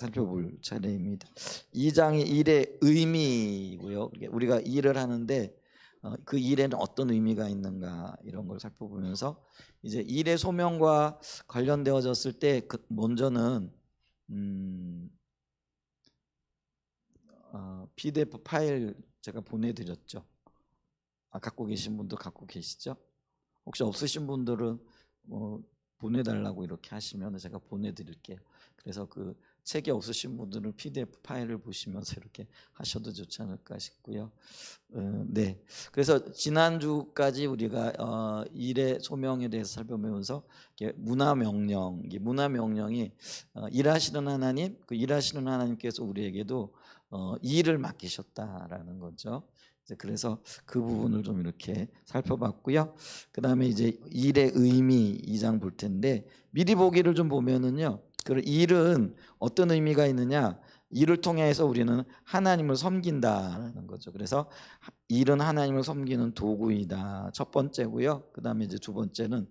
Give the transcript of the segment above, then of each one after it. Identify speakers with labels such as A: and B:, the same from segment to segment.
A: 살펴볼 차례입니다. 2장이 일의 의미고요. 우리가 일을 하는데 그 일에는 어떤 의미가 있는가 이런 걸 살펴보면서 이제 일의 소명과 관련되어졌을 때 먼저는 PDF 파일 제가 보내드렸죠. 갖고 계신 분도 갖고 계시죠? 혹시 없으신 분들은 보내달라고 이렇게 하시면 제가 보내드릴게요. 그래서 그 책이 없으신 분들은 PDF 파일을 보시면서 이렇게 하셔도 좋지 않을까 싶고요. 네. 그래서 지난주까지 우리가 일의 소명에 대해서 살펴보면서 문화 명령, 문화 명령이 일하시는 하나님, 그 일하시는 하나님께서 우리에게도 일을 맡기셨다라는 거죠. 그래서 그 부분을 좀 이렇게 살펴봤고요. 그 다음에 이제 일의 의미 2장 볼 텐데 미리 보기를 좀 보면은요. 그 일은 어떤 의미가 있느냐? 일을 통해서 우리는 하나님을 섬긴다라는 거죠. 그래서 일은 하나님을 섬기는 도구이다. 첫 번째고요. 그 다음에 이제 두 번째는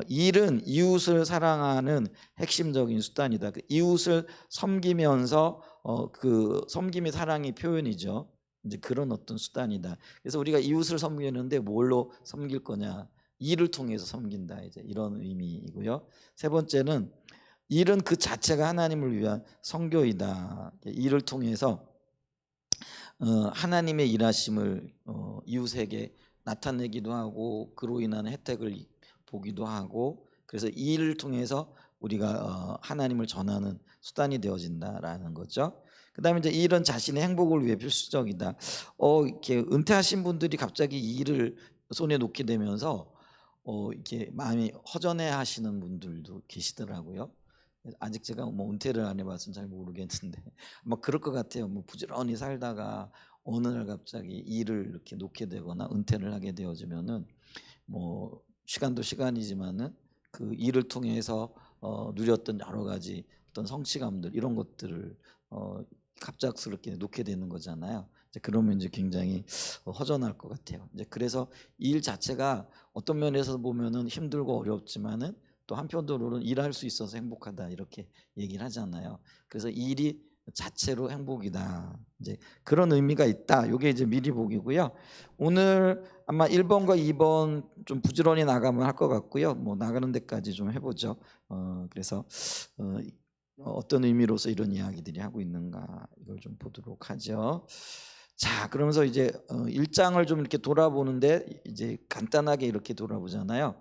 A: 일은 이웃을 사랑하는 핵심적인 수단이다. 그 이웃을 섬기면서 그 섬김이 사랑의 표현이죠. 이제 그런 어떤 수단이다. 그래서 우리가 이웃을 섬기는데 뭘로 섬길 거냐? 일을 통해서 섬긴다. 이제 이런 의미이고요. 세 번째는 일은 그 자체가 하나님을 위한 선교이다. 일을 통해서 하나님의 일하심을 이웃에게 나타내기도 하고 그로 인한 혜택을 보기도 하고 그래서 이 일을 통해서 우리가 하나님을 전하는 수단이 되어진다라는 거죠. 그 다음에 이제 이 일은 자신의 행복을 위해 필수적이다. 이렇게 은퇴하신 분들이 갑자기 이 일을 손에 놓게 되면서 이렇게 마음이 허전해 하시는 분들도 계시더라고요. 아직 제가 뭐 은퇴를 안 해봐서 잘 모르겠는데 막 그럴 것 같아요. 뭐 부지런히 살다가 어느 날 갑자기 일을 이렇게 놓게 되거나 은퇴를 하게 되어지면은 뭐 시간도 시간이지만은 그 일을 통해서 누렸던 여러 가지 어떤 성취감들 이런 것들을 갑작스럽게 놓게 되는 거잖아요. 이제 그러면 이제 굉장히 허전할 것 같아요. 이제 그래서 일 자체가 어떤 면에서 보면은 힘들고 어렵지만은 또 한편으로는 일할 수 있어서 행복하다 이렇게 얘기를 하잖아요. 그래서 일이 자체로 행복이다. 이제 그런 의미가 있다. 이게 이제 미리 보기고요. 오늘 아마 1번과 2번 좀 부지런히 나가면 할 것 같고요. 뭐 나가는 데까지 좀 해보죠. 그래서 어떤 의미로서 이런 이야기들이 하고 있는가 이걸 좀 보도록 하죠. 자, 그러면서 이제 1장을 좀 이렇게 돌아보는데 이제 간단하게 이렇게 돌아보잖아요.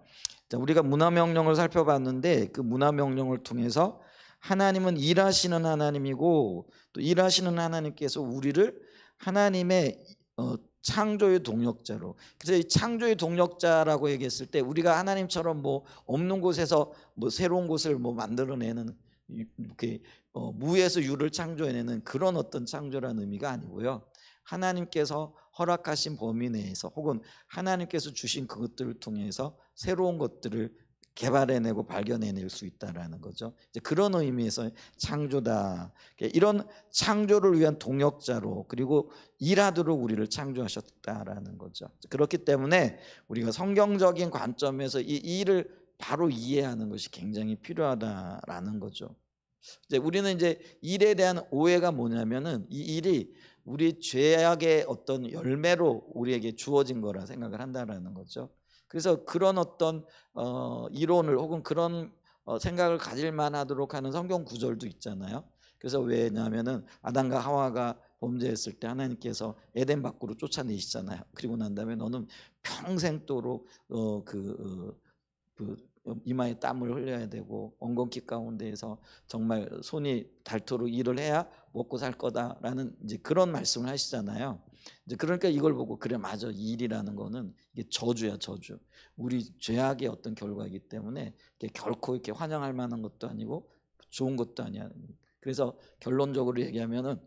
A: 자, 우리가 문화명령을 살펴봤는데 그 문화명령을 통해서 하나님은 일하시는 하나님이고 또 일하시는 하나님께서 우리를 하나님의 창조의 동력자로, 그래서 이 창조의 동력자라고 얘기했을 때 우리가 하나님처럼 뭐 없는 곳에서 뭐 새로운 곳을 뭐 만들어내는 이렇게 무에서 유를 창조해내는 그런 어떤 창조라는 의미가 아니고요. 하나님께서 허락하신 범위 내에서 혹은 하나님께서 주신 그것들을 통해서 새로운 것들을 개발해내고 발견해낼 수 있다라는 거죠. 이제 그런 의미에서 창조다. 이런 창조를 위한 동역자로 그리고 일하도록 우리를 창조하셨다라는 거죠. 그렇기 때문에 우리가 성경적인 관점에서 이 일을 바로 이해하는 것이 굉장히 필요하다라는 거죠. 이제 우리는 이제 일에 대한 오해가 뭐냐면은 이 일이 우리 죄악의 어떤 열매로 우리에게 주어진 거라 생각을 한다라는 거죠. 그래서 그런 어떤 이론을 혹은 그런 생각을 가질 만하도록 하는 성경 구절도 있잖아요. 그래서 왜냐하면은 아담과 하와가 범죄했을 때 하나님께서 에덴 밖으로 쫓아내시잖아요. 그리고 난 다음에 너는 평생도록 그 이마에 땀을 흘려야 되고 엉겅퀴 가운데에서 정말 손이 닳도록 일을 해야 먹고 살 거다라는 이제 그런 말씀을 하시잖아요. 이제 그러니까 이걸 보고 그래 맞아, 이 일이라는 거는 이게 저주야, 저주. 우리 죄악의 어떤 결과이기 때문에 이게 결코 이렇게 환영할 만한 것도 아니고 좋은 것도 아니야. 그래서 결론적으로 얘기하면은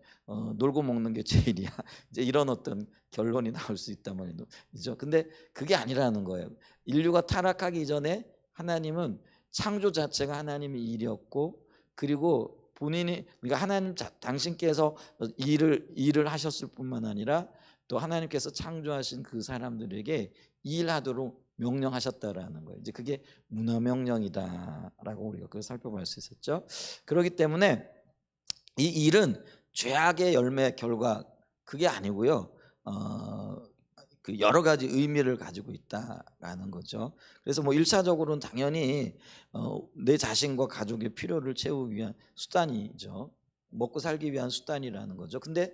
A: 놀고 먹는 게 제일이야. 이제 이런 어떤 결론이 나올 수 있단 말이죠. 근데 그게 아니라는 거예요. 인류가 타락하기 전에 하나님은 창조 자체가 하나님의 일이었고 그리고 본인이 그러니까 하나님 당신께서 일을 하셨을 뿐만 아니라 또 하나님께서 창조하신 그 사람들에게 일하도록 명령하셨다라는 거예요. 이제 그게 문화명령이다라고 우리가 그걸 살펴볼 수 있었죠. 그렇기 때문에 이 일은 죄악의 열매 결과 그게 아니고요. 그 여러 가지 의미를 가지고 있다라는 거죠. 그래서 뭐 1차적으로는 당연히 내 자신과 가족의 필요를 채우기 위한 수단이죠. 먹고 살기 위한 수단이라는 거죠. 근데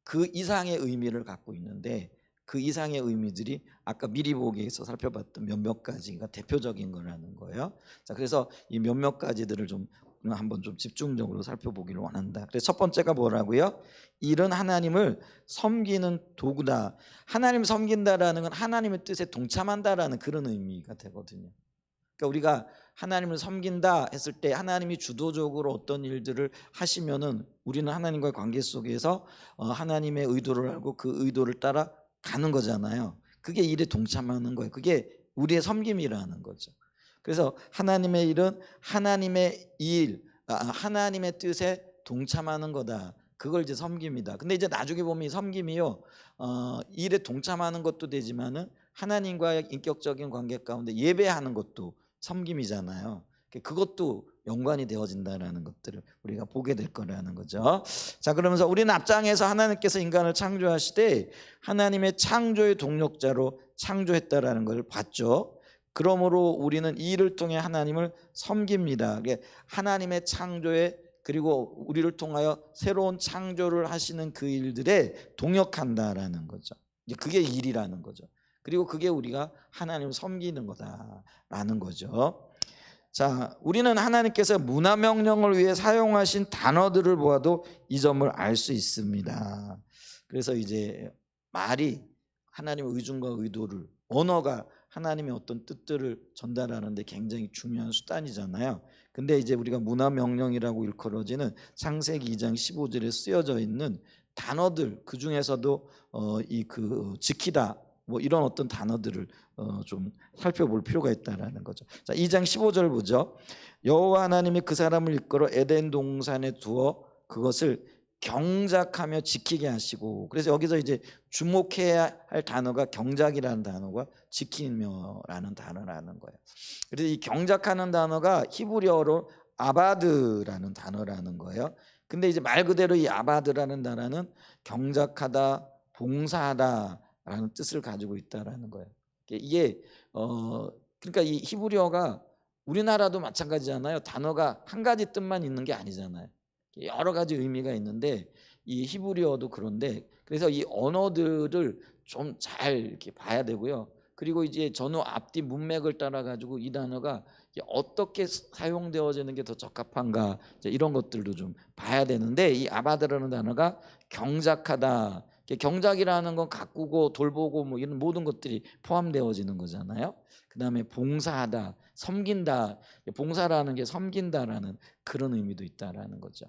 A: 그 이상의 의미를 갖고 있는데 그 이상의 의미들이 아까 미리 보기에서 살펴봤던 몇몇 가지가 대표적인 거라는 거예요. 자, 그래서 이 몇몇 가지들을 좀 한번 좀 집중적으로 살펴보기를 원한다. 그래서 첫 번째가 뭐라고요? 일은 하나님을 섬기는 도구다. 하나님 섬긴다라는 건 하나님의 뜻에 동참한다라는 그런 의미가 되거든요. 그러니까 우리가 하나님을 섬긴다 했을 때 하나님이 주도적으로 어떤 일들을 하시면은 우리는 하나님과의 관계 속에서 하나님의 의도를 알고 그 의도를 따라 가는 거잖아요. 그게 일에 동참하는 거예요. 그게 우리의 섬김이라는 거죠. 그래서 하나님의 일은 하나님의 일, 하나님의 뜻에 동참하는 거다. 그걸 이제 섬김이다. 근데 이제 나중에 보면 이 섬김이요, 일에 동참하는 것도 되지만은 하나님과의 인격적인 관계 가운데 예배하는 것도 섬김이잖아요. 그것도 연관이 되어진다라는 것들을 우리가 보게 될 거라는 거죠. 자, 그러면서 우리는 앞장에서 하나님께서 인간을 창조하시되 하나님의 창조의 동력자로 창조했다라는 걸 봤죠. 그러므로 우리는 이 일을 통해 하나님을 섬깁니다. 하나님의 창조에 그리고 우리를 통하여 새로운 창조를 하시는 그 일들에 동역한다라는 거죠. 그게 일이라는 거죠. 그리고 그게 우리가 하나님을 섬기는 거다라는 거죠. 자, 우리는 하나님께서 문화 명령을 위해 사용하신 단어들을 보아도 이 점을 알 수 있습니다. 그래서 이제 말이 하나님의 의중과 의도를, 언어가 하나님의 어떤 뜻들을 전달하는 데 굉장히 중요한 수단이잖아요. 근데 이제 우리가 문화 명령이라고 일컬어지는 창세기 2장 15절에 쓰여져 있는 단어들, 그 중에서도 이 그 지키다 뭐 이런 어떤 단어들을 좀 살펴볼 필요가 있다라는 거죠. 자, 2장 15절 보죠. 여호와 하나님이 그 사람을 이끌어 에덴 동산에 두어 그것을 경작하며 지키게 하시고, 그래서 여기서 이제 주목해야 할 단어가 경작이라는 단어가 지키며라는 단어라는 거예요. 그래서 이 경작하는 단어가 히브리어로 아바드라는 단어라는 거예요. 근데 이제 말 그대로 이 아바드라는 단어는 경작하다, 봉사하다라는 뜻을 가지고 있다라는 거예요. 이게 그러니까 이 히브리어가 우리나라도 마찬가지잖아요. 단어가 한 가지 뜻만 있는 게 아니잖아요. 여러 가지 의미가 있는데 이 히브리어도 그런데, 그래서 이 언어들을 좀 잘 이렇게 봐야 되고요. 그리고 이제 전후 앞뒤 문맥을 따라 가지고 이 단어가 어떻게 사용되어지는 게 더 적합한가, 이런 것들도 좀 봐야 되는데, 이 아바드라는 단어가 경작하다, 경작이라는 건 가꾸고 돌보고 뭐 이런 모든 것들이 포함되어지는 거잖아요. 그 다음에 봉사하다, 섬긴다, 봉사라는 게 섬긴다라는 그런 의미도 있다라는 거죠.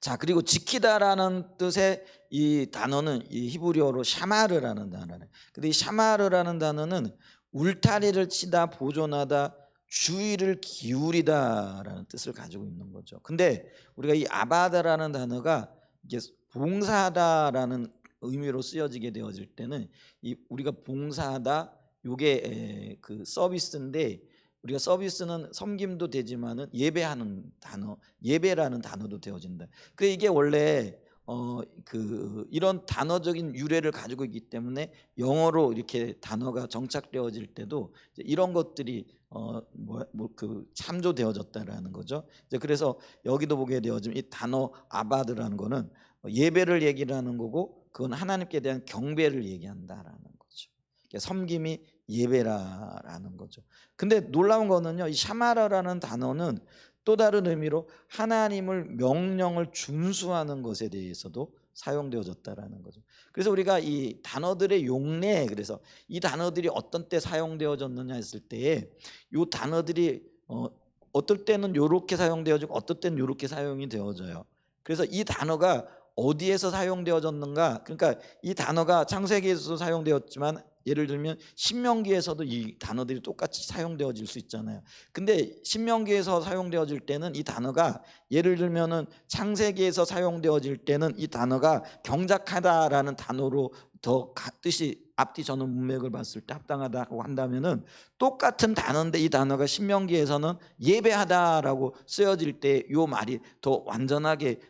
A: 자, 그리고 지키다라는 뜻의 이 단어는 이 히브리어로 샤마르라는 단어예요. 근데 이 샤마르라는 단어는 울타리를 치다, 보존하다, 주의를 기울이다라는 뜻을 가지고 있는 거죠. 근데 우리가 이 아바다라는 단어가 이게 봉사하다라는 의미로 쓰여지게 되어질 때는 이 우리가 봉사하다, 요게 그 서비스인데, 우리가 서비스는 섬김도 되지만은 예배하는 단어, 예배라는 단어도 되어진다. 그 이게 원래 그 이런 단어적인 유래를 가지고 있기 때문에 영어로 이렇게 단어가 정착되어질 때도 이런 것들이 그 참조되어졌다라는 거죠. 이제 그래서 여기도 보게 되어지면 이 단어 아바드라는 거는 예배를 얘기하는 거고, 그건 하나님께 대한 경배를 얘기한다라는 거죠. 그러니까 섬김이 예배라는 거죠. 근데 놀라운 거는요, 이 샤마라라는 단어는 또 다른 의미로 하나님을 명령을 준수하는 것에 대해서도 사용되어졌다라는 거죠. 그래서 우리가 이 단어들의 용례, 그래서 이 단어들이 어떤 때 사용되어졌느냐 했을 때에 이 단어들이 어떨 때는 이렇게 사용되어지고 어떨 때는 이렇게 사용이 되어져요. 그래서 이 단어가 어디에서 사용되어졌는가, 그러니까 이 단어가 창세기에서 사용되었지만 예를 들면 신명기에서도 이 단어들이 똑같이 사용되어질 수 있잖아요. 근데 신명기에서 사용되어질 때는 이 단어가 예를 들면은 창세기에서 사용되어질 때는 이 단어가 경작하다라는 단어로 더 뜻이 앞뒤 전원 문맥을 봤을 때 합당하다고 한다면은 똑같은 단어인데 이 단어가 신명기에서는 예배하다라고 쓰여질 때 이 말이 더 완전하게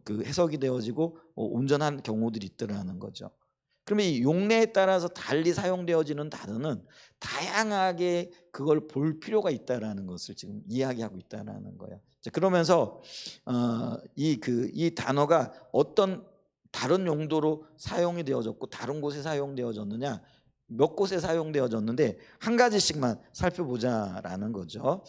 A: 그 해석이 되어지고 온전한 경우들이 있더라는 거죠. 그러면 이 용례에 따라서 달리 사용되어지는 단어는 다양하게 그걸 볼 필요가 있다라는 것을 지금 이야기하고 있다라는 거예요. 그러면서 이 단어가 어떤 다른 용도로 사용이 되어졌고 다른 곳에 사용되어졌느냐, 몇 곳에 사용되어졌는데 한 가지씩만 살펴보자라는 거죠.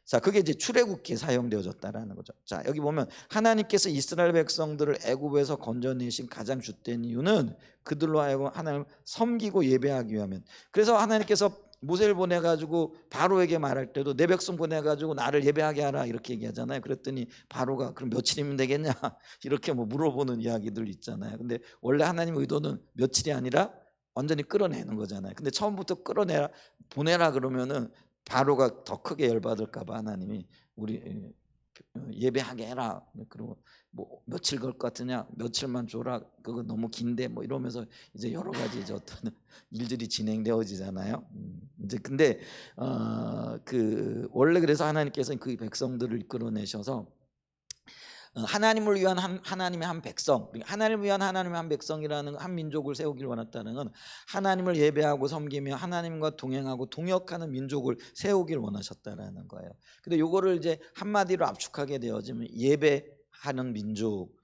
A: 자, 그게 이제 출애굽기에 사용되어졌다라는 거죠. 자, 여기 보면 하나님께서 이스라엘 백성들을 애굽에서 건져내신 가장 주된 이유는 그들로 하여금 하나님을 섬기고 예배하기 위하면. 그래서 하나님께서 모세를 보내가지고 바로에게 말할 때도 내 백성 보내가지고 나를 예배하게 하라 이렇게 얘기하잖아요. 그랬더니 바로가 그럼 며칠이면 되겠냐 이렇게 뭐 물어보는 이야기들 있잖아요. 근데 원래 하나님 의도는 며칠이 아니라 완전히 끌어내는 거잖아요. 근데 처음부터 끌어내라 보내라 그러면은 바로가 더 크게 열받을까 봐 하나님이 우리 예배하게 해라. 그리고 뭐 며칠 걸 것 같으냐, 며칠만 줘라, 그거 너무 긴데 뭐 이러면서 이제 여러 가지 이제 어떤 일들이 진행되어지잖아요. 이제 근데 그 원래 그래서 하나님께서 그 백성들을 이끌어내셔서 하나님을 위한 하나님의 한 백성, 하나님을 위한 하나님의 한 백성이라는 한 민족을 세우기를 원했다는 건 하나님을 예배하고 섬기며 하나님과 동행하고 동역하는 민족을 세우기를 원하셨다라는 거예요. 근데 요거를 이제 한마디로 압축하게 되어지면 예배하는 민족.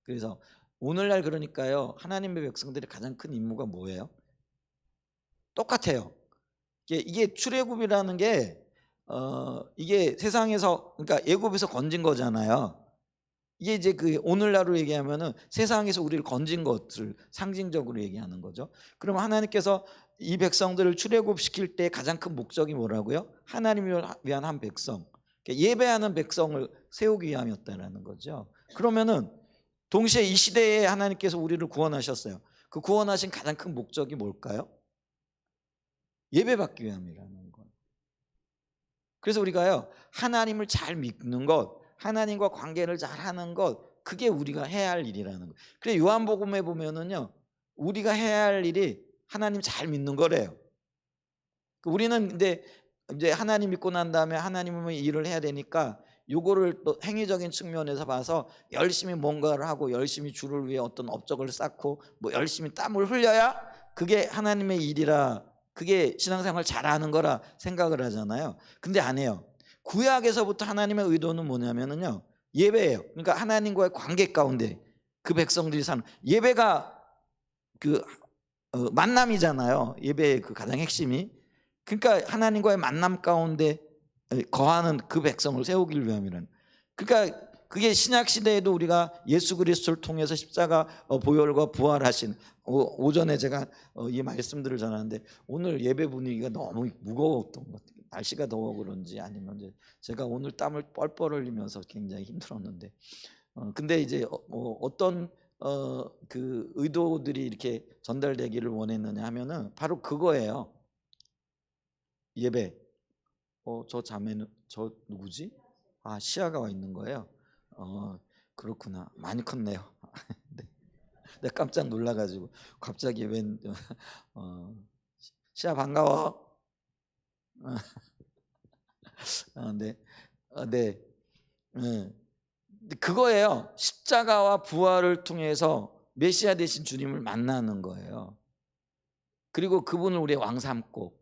A: 그래서 오늘날 그러니까요, 하나님의 백성들의 가장 큰 임무가 뭐예요? 똑같아요. 이게 출애굽이라는 게 이게 세상에서, 그러니까 애굽에서 건진 거잖아요. 이게 이제 그 오늘날로 얘기하면은 세상에서 우리를 건진 것을 상징적으로 얘기하는 거죠. 그러면 하나님께서 이 백성들을 출애굽시킬 때 가장 큰 목적이 뭐라고요? 하나님을 위한 한 백성, 그러니까 예배하는 백성을 세우기 위함이었다는 거죠. 그러면은 동시에 이 시대에 하나님께서 우리를 구원하셨어요. 그 구원하신 가장 큰 목적이 뭘까요? 예배받기 위함이라는 거예요. 그래서 우리가요, 하나님을 잘 믿는 것, 하나님과 관계를 잘 하는 것, 그게 우리가 해야 할 일이라는 거예요. 그래서 요한복음에 보면은요, 우리가 해야 할 일이 하나님 잘 믿는 거래요. 우리는 근데 이제 하나님 믿고 난 다음에 하나님의 일을 해야 되니까 요거를 또 행위적인 측면에서 봐서 열심히 뭔가를 하고 열심히 주를 위해 어떤 업적을 쌓고 뭐 열심히 땀을 흘려야 그게 하나님의 일이라, 그게 신앙생활 잘하는 거라 생각을 하잖아요. 근데 아니에요. 구약에서부터 하나님의 의도는 뭐냐면은요, 예배예요. 그러니까 하나님과의 관계 가운데 그 백성들이 사는 예배가 그 만남이잖아요. 예배의 그 가장 핵심이. 그러니까 하나님과의 만남 가운데 거하는 그 백성을 세우기를 위함이라는. 그러니까 그게 신약 시대에도 우리가 예수 그리스도를 통해서 십자가 보혈과 부활하신, 오전에 제가 이 말씀들을 전하는데 오늘 예배 분위기가 너무 무거웠던 것 같아요. 날씨가 더워 그런지 아니면 이제 제가 오늘 땀을 뻘뻘 흘리면서 굉장히 힘들었는데 근데 이제 어떤 그 의도들이 이렇게 전달되기를 원했느냐 하면은 바로 그거예요. 예배. 저 자매는 저 누구지? 아, 시아가 와 있는 거예요. 그렇구나. 많이 컸네요. 네. 내가 깜짝 놀라가지고 갑자기 웬 시아 반가워. 네, 네, 네. 그거예요. 십자가와 부활을 통해서 메시아 되신 주님을 만나는 거예요. 그리고 그분을 우리의 왕 삼고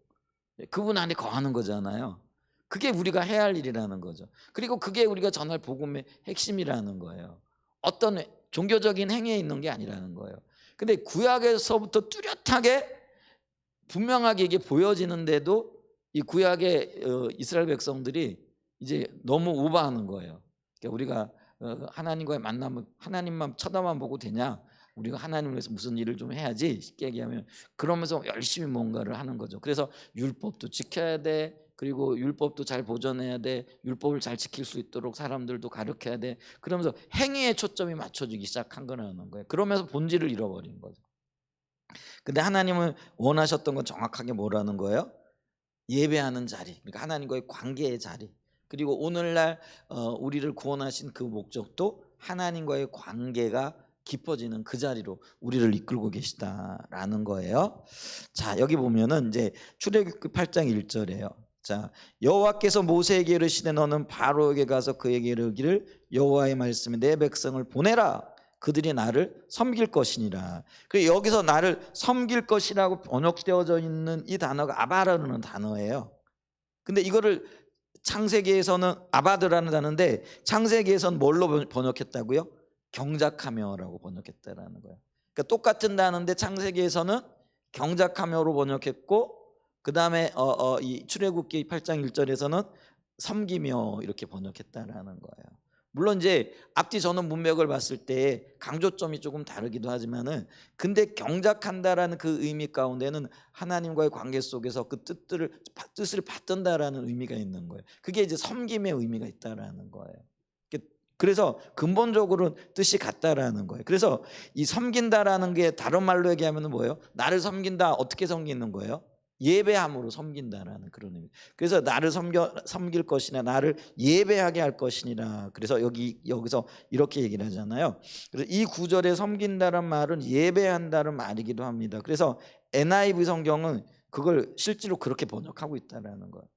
A: 그분 안에 거하는 거잖아요. 그게 우리가 해야 할 일이라는 거죠. 그리고 그게 우리가 전할 복음의 핵심이라는 거예요. 어떤 종교적인 행위에 있는 게 아니라는 거예요. 근데 구약에서부터 뚜렷하게 분명하게 이게 보여지는데도 이 구약의 이스라엘 백성들이 이제 너무 오버하는 거예요. 그러니까 우리가 하나님과의 만남을 하나님만 쳐다만 보고 되냐? 우리가 하나님을 위해서 무슨 일을 좀 해야지, 쉽게 얘기하면. 그러면서 열심히 뭔가를 하는 거죠. 그래서 율법도 지켜야 돼. 그리고 율법도 잘 보존해야 돼. 율법을 잘 지킬 수 있도록 사람들도 가르쳐야 돼. 그러면서 행위에 초점이 맞춰지기 시작한 거라는 거예요. 그러면서 본질을 잃어버린 거죠. 근데 하나님은 원하셨던 건 정확하게 뭐라는 거예요? 예배하는 자리, 그러니까 하나님과의 관계의 자리. 그리고 오늘날 우리를 구원하신 그 목적도 하나님과의 관계가 깊어지는 그 자리로 우리를 이끌고 계시다라는 거예요. 자, 여기 보면은 이제 출애굽기 8장 1절이에요. 자, 여호와께서 모세에게 이르시되 너는 바로에게 가서 그에게 이르기를 여호와의 말씀에 내 백성을 보내라. 그들이 나를 섬길 것이니라. 그 여기서 나를 섬길 것이라고 번역되어져 있는 이 단어가 아바라는 단어예요. 근데 이거를 창세기에서는 아바드라는 단어인데 창세기에서는 뭘로 번역했다고요? 경작하며라고 번역했다라는 거예요. 그러니까 똑같은 단어인데 창세기에서는 경작하며로 번역했고 그 다음에 이 출애굽기 8장 1절에서는 섬기며 이렇게 번역했다라는 거예요. 물론 이제 앞뒤 전원 문맥을 봤을 때 강조점이 조금 다르기도 하지만은 근데 경작한다라는 그 의미 가운데는 하나님과의 관계 속에서 그 뜻을 받든다라는 의미가 있는 거예요. 그게 이제 섬김의 의미가 있다라는 거예요. 그래서 근본적으로 뜻이 같다라는 거예요. 그래서 이 섬긴다라는 게 다른 말로 얘기하면 뭐예요? 나를 섬긴다. 어떻게 섬기는 거예요? 예배함으로 섬긴다라는 그런 의미. 그래서 나를 섬길 것이나 나를 예배하게 할 것이니라. 그래서 여기서 이렇게 얘기를 하잖아요. 그래서 이 구절에 섬긴다란 말은 예배한다는 말이기도 합니다. 그래서 NIV 성경은 그걸 실제로 그렇게 번역하고 있다라는 거예요.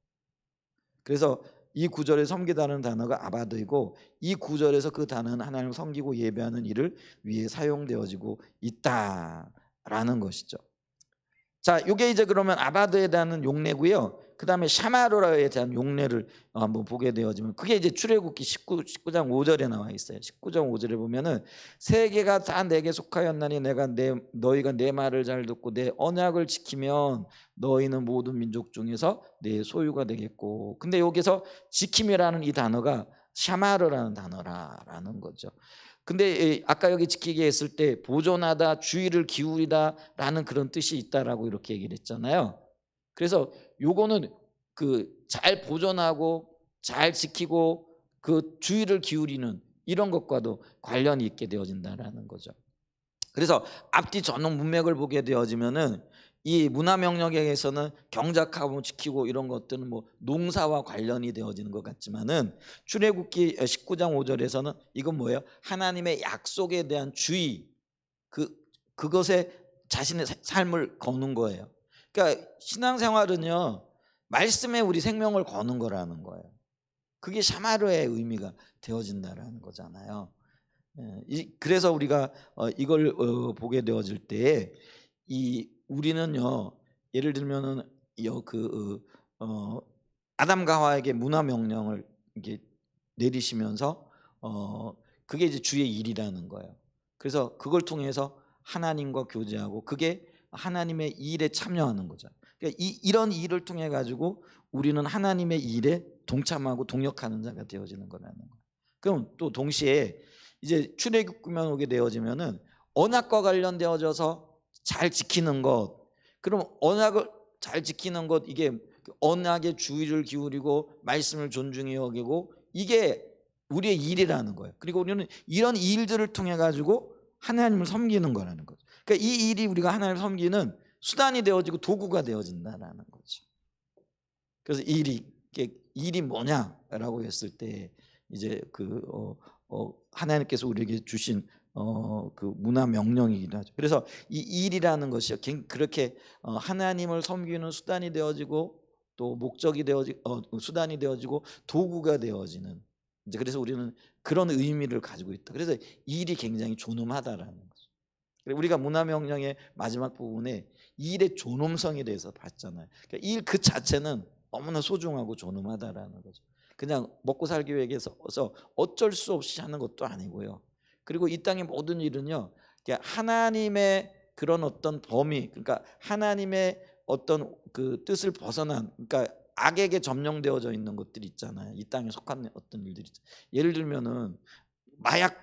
A: 그래서 이 구절에 섬기다는 단어가 아바드이고 이 구절에서 그 단어는 하나님을 섬기고 예배하는 일을 위해 사용되어지고 있다라는 것이죠. 자, 이게 이제 그러면 아바드에 대한 용례고요. 그 다음에 샤마르라에 대한 용례를 한번 보게 되어지면 그게 이제 출애굽기 19장 5절에 나와 있어요. 19장 5절에 보면은 세계가 다 내게 속하였나니 너희가 내 말을 잘 듣고 내 언약을 지키면 너희는 모든 민족 중에서 내 소유가 되겠고. 근데 여기서 지킴이라는 이 단어가 샤마르라는 단어라는 거죠. 근데 아까 여기 지키게 했을 때 보존하다, 주의를 기울이다라는 그런 뜻이 있다라고 이렇게 얘기를 했잖아요. 그래서 요거는 그 잘 보존하고 잘 지키고 그 주의를 기울이는 이런 것과도 관련이 있게 되어진다라는 거죠. 그래서 앞뒤 전원 문맥을 보게 되어지면은 이 문화 명령에서는 경작하고 지키고 이런 것들은 뭐 농사와 관련이 되어지는 것 같지만은 출애굽기 19장 5절에서는 이건 뭐예요? 하나님의 약속에 대한 주의, 그것에 자신의 삶을 거는 거예요. 그러니까 신앙생활은요 말씀에 우리 생명을 거는 거라는 거예요. 그게 샤마르의 의미가 되어진다라는 거잖아요. 그래서 우리가 이걸 보게 되어질 때 이 우리는요 예를 들면은 아담과 하와에게 문화 명령을 이게 내리시면서 그게 이제 주의 일이라는 거예요. 그래서 그걸 통해서 하나님과 교제하고 그게 하나님의 일에 참여하는 거죠. 그러니까 이런 일을 통해 가지고 우리는 하나님의 일에 동참하고 동역하는 자가 되어지는 거라는 거예요. 그럼 또 동시에 이제 출애굽기만 오게 되어지면은 언약과 관련되어져서 잘 지키는 것. 그럼 언약을 잘 지키는 것 이게 언약의 주의를 기울이고 말씀을 존중히 여기고 이게 우리의 일이라는 거예요. 그리고 우리는 이런 일들을 통해 가지고 하나님을 섬기는 거라는 거죠. 그러니까 이 일이 우리가 하나님을 섬기는 수단이 되어지고 도구가 되어진다라는 거죠. 그래서 일이 뭐냐라고 했을 때 이제 하나님께서 우리에게 주신 그 문화 명령이기도 하죠. 그래서 이 일이라는 것이 그렇게 하나님을 섬기는 수단이 되어지고 또 목적이 수단이 되어지고 도구가 되어지는 이제 그래서 우리는 그런 의미를 가지고 있다. 그래서 일이 굉장히 존엄하다라는 거죠. 우리가 문화 명령의 마지막 부분에 일의 존엄성에 대해서 봤잖아요. 그러니까 일 그 자체는 너무나 소중하고 존엄하다라는 거죠. 그냥 먹고 살기 위해서 어쩔 수 없이 하는 것도 아니고요. 그리고 이 땅의 모든 일은요, 하나님의 그런 어떤 범위, 그러니까 하나님의 어떤 그 뜻을 벗어난, 그러니까 악에게 점령되어져 있는 것들이 있잖아요. 이 땅에 속한 어떤 일들이 있잖아요. 예를 들면은 마약,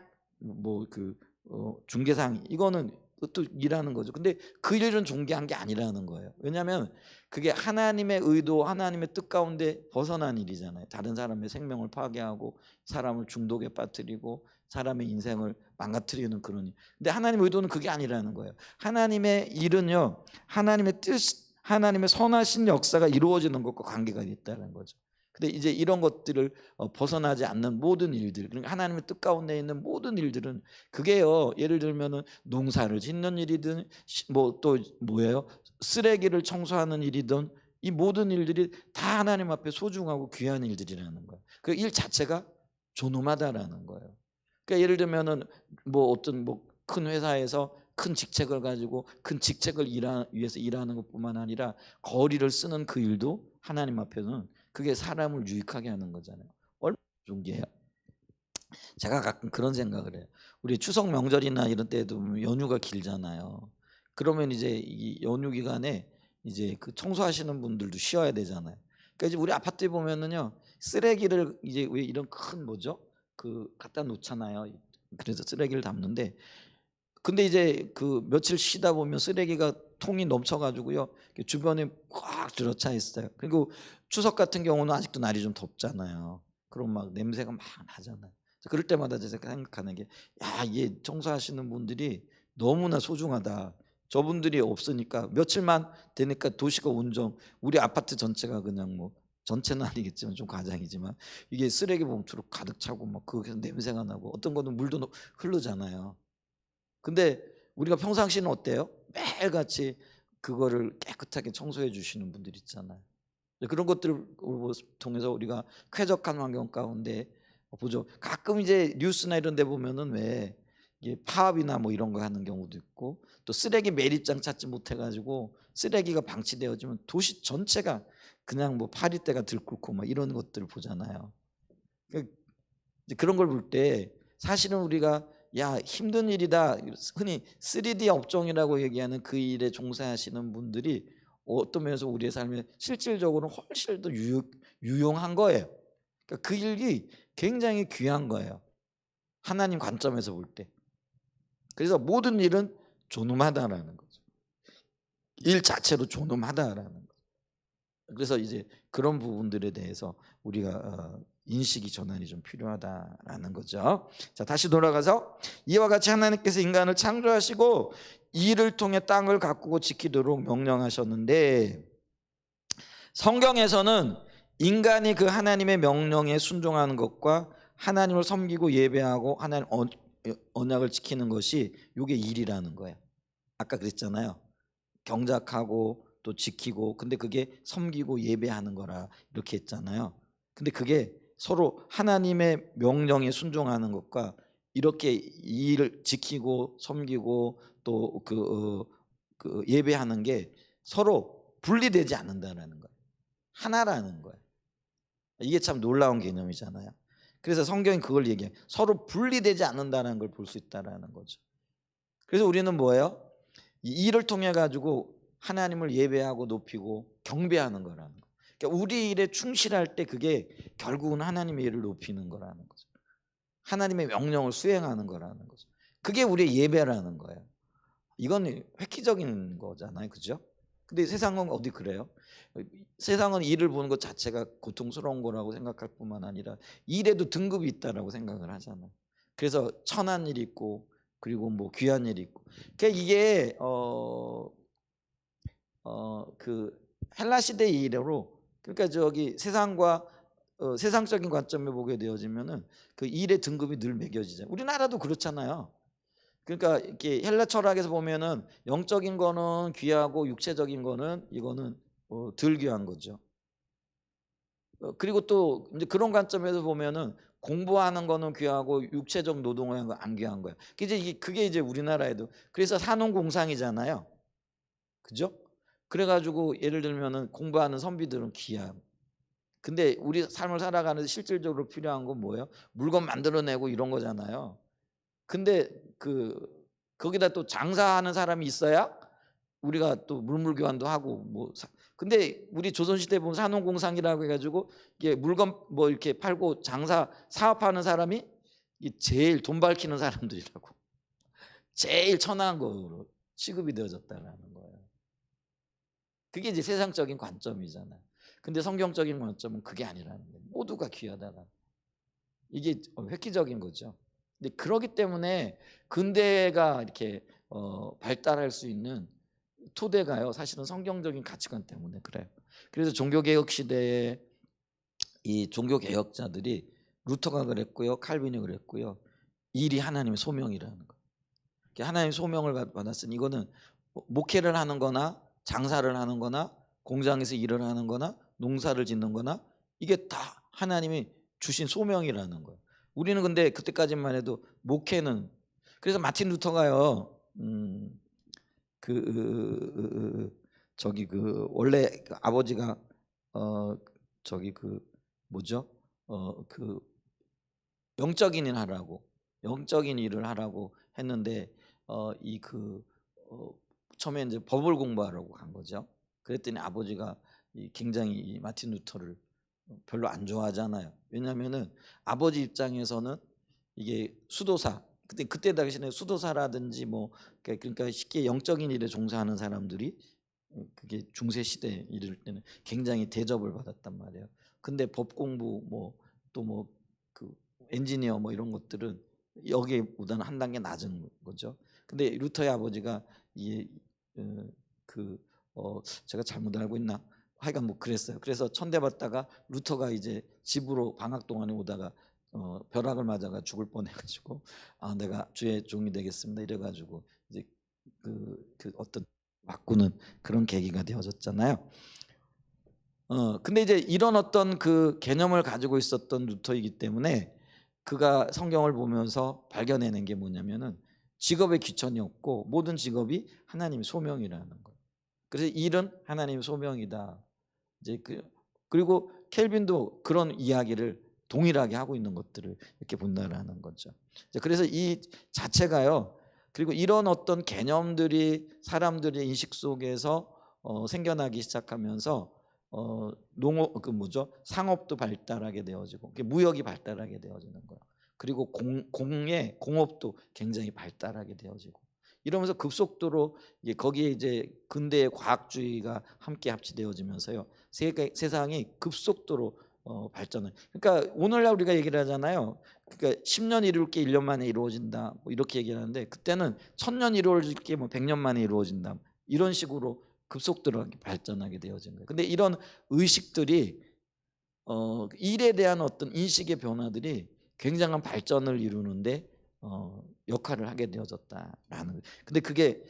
A: 중개상 이거는 또 일하는 거죠. 근데 그 일은 존귀한 게 아니라는 거예요. 왜냐하면 그게 하나님의 의도, 하나님의 뜻 가운데 벗어난 일이잖아요. 다른 사람의 생명을 파괴하고 사람을 중독에 빠뜨리고 사람의 인생을 망가뜨리는 그런 일. 근데 하나님의 의도는 그게 아니라는 거예요. 하나님의 일은요, 하나님의 뜻, 하나님의 선하신 역사가 이루어지는 것과 관계가 있다는 거죠. 근데 이제 이런 것들을 벗어나지 않는 모든 일들, 그러니까 하나님의 뜻 가운데 있는 모든 일들은 그게요, 예를 들면은 농사를 짓는 일이든 뭐 또 뭐예요, 쓰레기를 청소하는 일이든 이 모든 일들이 다 하나님 앞에 소중하고 귀한 일들이라는 거예요. 그 일 자체가 존엄하다라는 거예요. 그러니까 예를 들면은 뭐 어떤 뭐 큰 회사에서 큰 직책을 가지고 큰 직책을 위해서 일하는 것뿐만 아니라 거리를 쓰는 그 일도 하나님 앞에는 그게 사람을 유익하게 하는 거잖아요. 얼마나 존귀해요. 제가 가끔 그런 생각을 해요. 우리 추석 명절이나 이런 때도 연휴가 길잖아요. 그러면 이제 이 연휴 기간에 이제 그 청소하시는 분들도 쉬어야 되잖아요. 그러니까 이제 우리 아파트에 보면은요, 쓰레기를 이제 왜 이런 큰 뭐죠? 그 갖다 놓잖아요. 그래서 쓰레기를 담는데, 근데 이제 그 며칠 쉬다 보면 쓰레기가 통이 넘쳐가지고요, 주변에 꽉 들어차 있어요. 그리고 추석 같은 경우는 아직도 날이 좀 덥잖아요. 그럼 막 냄새가 막 나잖아요. 그럴 때마다 제가 생각하는 게, 야, 이게 청소하시는 분들이 너무나 소중하다. 저분들이 없으니까 며칠만 되니까 도시가 온전, 우리 아파트 전체가 그냥 뭐, 전체는 아니겠지만 좀 과장이지만 이게 쓰레기 봉투로 가득 차고 막 거기서 냄새가 나고 어떤 거는 물도 흐르잖아요. 근데 우리가 평상시는 어때요? 매일같이 그거를 깨끗하게 청소해 주시는 분들 있잖아요. 그런 것들을 통해서 우리가 쾌적한 환경 가운데 보죠. 가끔 이제 뉴스나 이런 데 보면은 왜 이게 파업이나 뭐 이런 거 하는 경우도 있고, 또 쓰레기 매립장 찾지 못해 가지고 쓰레기가 방치되어지면 도시 전체가 그냥 뭐 파리떼가 들끓고 막 이런 것들을 보잖아요. 그러니까 이제 그런 걸 볼 때 사실은 우리가 야, 힘든 일이다, 흔히 3D 업종이라고 얘기하는 그 일에 종사하시는 분들이 어떤 면에서 우리의 삶에 실질적으로 훨씬 더 유용한 거예요. 그러니까 그 일이 굉장히 귀한 거예요, 하나님 관점에서 볼 때. 그래서 모든 일은 존엄하다라는 거죠. 일 자체로 존엄하다라는 거죠. 그래서 이제 그런 부분들에 대해서 우리가 인식이 전환이 좀 필요하다라는 거죠. 자, 다시 돌아가서 이와 같이 하나님께서 인간을 창조하시고 이를 통해 땅을 가꾸고 지키도록 명령하셨는데, 성경에서는 인간이 그 하나님의 명령에 순종하는 것과 하나님을 섬기고 예배하고 하나님 언약을 지키는 것이 이게 일이라는 거예요. 아까 그랬잖아요. 경작하고 또 지키고, 근데 그게 섬기고 예배하는 거라 이렇게 했잖아요. 근데 그게 서로 하나님의 명령에 순종하는 것과 이렇게 일을 지키고 섬기고 또 그 예배하는 게 서로 분리되지 않는다는 거예요. 하나라는 거예요. 이게 참 놀라운 개념이잖아요. 그래서 성경이 그걸 얘기해요. 서로 분리되지 않는다는 걸 볼 수 있다는 거죠. 그래서 우리는 뭐예요? 이 일을 통해 가지고 하나님을 예배하고 높이고 경배하는 거라는 거예요. 그러니까 우리 일에 충실할 때 그게 결국은 하나님의 일을 높이는 거라는 거죠. 하나님의 명령을 수행하는 거라는 거죠. 그게 우리의 예배라는 거예요. 이건 획기적인 거잖아요, 그죠? 근데 세상은 어디 그래요? 세상은 일을 보는 것 자체가 고통스러운 거라고 생각할 뿐만 아니라 일에도 등급이 있다라고 생각을 하잖아요. 그래서 천한 일이 있고 그리고 뭐 귀한 일이 있고. 그러니까 이게 그 헬라 시대 이래로, 그러니까 저기 세상과 세상적인 관점에 보게 되어지면은 그 일의 등급이 늘 매겨지죠. 우리나라도 그렇잖아요. 그러니까 이렇게 헬라 철학에서 보면은 영적인 거는 귀하고 육체적인 거는 이거는 덜 귀한 거죠. 그리고 또 이제 그런 관점에서 보면은 공부하는 거는 귀하고 육체적 노동을 하는 건 안 귀한 거예요. 그게 이제 우리나라에도 그래서 산업공상이잖아요, 그죠? 그래가지고 예를 들면은 공부하는 선비들은 귀하고, 근데 우리 삶을 살아가는 데 실질적으로 필요한 건 뭐예요? 물건 만들어내고 이런 거잖아요. 근데 거기다 또 장사하는 사람이 있어야 우리가 또 물물 교환도 하고 뭐 근데 우리 조선시대 보면 산업공상이라고 해가지고 이게 물건 뭐 이렇게 팔고 장사 사업하는 사람이 제일 돈 밝히는 사람들이라고. 제일 천한 거로 취급이 되어졌다라는 거예요. 그게 이제 세상적인 관점이잖아요. 근데 성경적인 관점은 그게 아니라는 거예요. 모두가 귀하다라. 이게 획기적인 거죠. 근데 그러기 때문에 근대가 이렇게 발달할 수 있는 토대가요, 사실은 성경적인 가치관 때문에 그래요. 그래서 종교개혁 시대에 이 종교개혁자들이 루터가 그랬고요, 칼빈이 그랬고요. 일이 하나님의 소명이라는 거. 하나님의 소명을 받았으니 이거는 목회를 하는 거나 장사를 하는 거나 공장에서 일을 하는 거나 농사를 짓는 거나 이게 다 하나님이 주신 소명이라는 거예요. 우리는 근데 그때까지만 해도 목회는, 그래서 마틴 루터가요, 저기 원래 아버지가 저기 뭐죠? 영적인 일을 하라고 했는데 처음에 이제 법을 공부하라고 간 거죠. 그랬더니 아버지가 굉장히 이 마틴 루터를 별로 안 좋아하잖아요. 왜냐하면은 아버지 입장에서는 이게 수도사, 그때 당시에 수도사라든지 뭐 그러니까 쉽게 영적인 일에 종사하는 사람들이 그게 중세 시대 이럴 때는 굉장히 대접을 받았단 말이에요. 근데 법 공부 뭐 또 뭐 그 엔지니어 뭐 이런 것들은 여기보다는 한 단계 낮은 거죠. 근데 루터의 아버지가 이게 제가 잘못 알고 있나? 하여간 뭐 그랬어요. 그래서 천대받다가 루터가 이제 집으로 방학 동안에 오다가 벼락을 맞아가 죽을 뻔해가지고 내가 주의 종이 되겠습니다 이래가지고 이제 어떤 바꾸는 그런 계기가 되어졌잖아요. 근데 이제 이런 어떤 그 개념을 가지고 있었던 루터이기 때문에 그가 성경을 보면서 발견해낸 게 뭐냐면은 직업에 귀천이 없고 모든 직업이 하나님의 소명이라는 거예요. 그래서 일은 하나님의 소명이다. 이제 그리고 켈빈도 그런 이야기를 동일하게 하고 있는 것들을 이렇게 본다라는 거죠. 그래서 이 자체가요. 그리고 이런 어떤 개념들이 사람들의 인식 속에서 생겨나기 시작하면서 농업 상업도 발달하게 되어지고 무역이 발달하게 되어지는 거예요. 그리고 공업도 굉장히 발달하게 되어지고 이러면서 급속도로 거기에 이제 근대의 과학주의가 함께 합치되어지면서요. 세상이 급속도로 발전을. 그러니까 오늘날 우리가 얘기를 하잖아요. 그러니까 10년 이룰 게 1년 만에 이루어진다. 뭐 이렇게 얘기를 하는데 그때는 1000년 이루어질 게 뭐 100년 만에 이루어진다. 이런 식으로 급속도로 발전하게 되어진 거예요. 근데 이런 의식들이 일에 대한 어떤 인식의 변화들이 굉장한 발전을 이루는데 역할을 하게 되어졌다라는 거예요. 근데 그게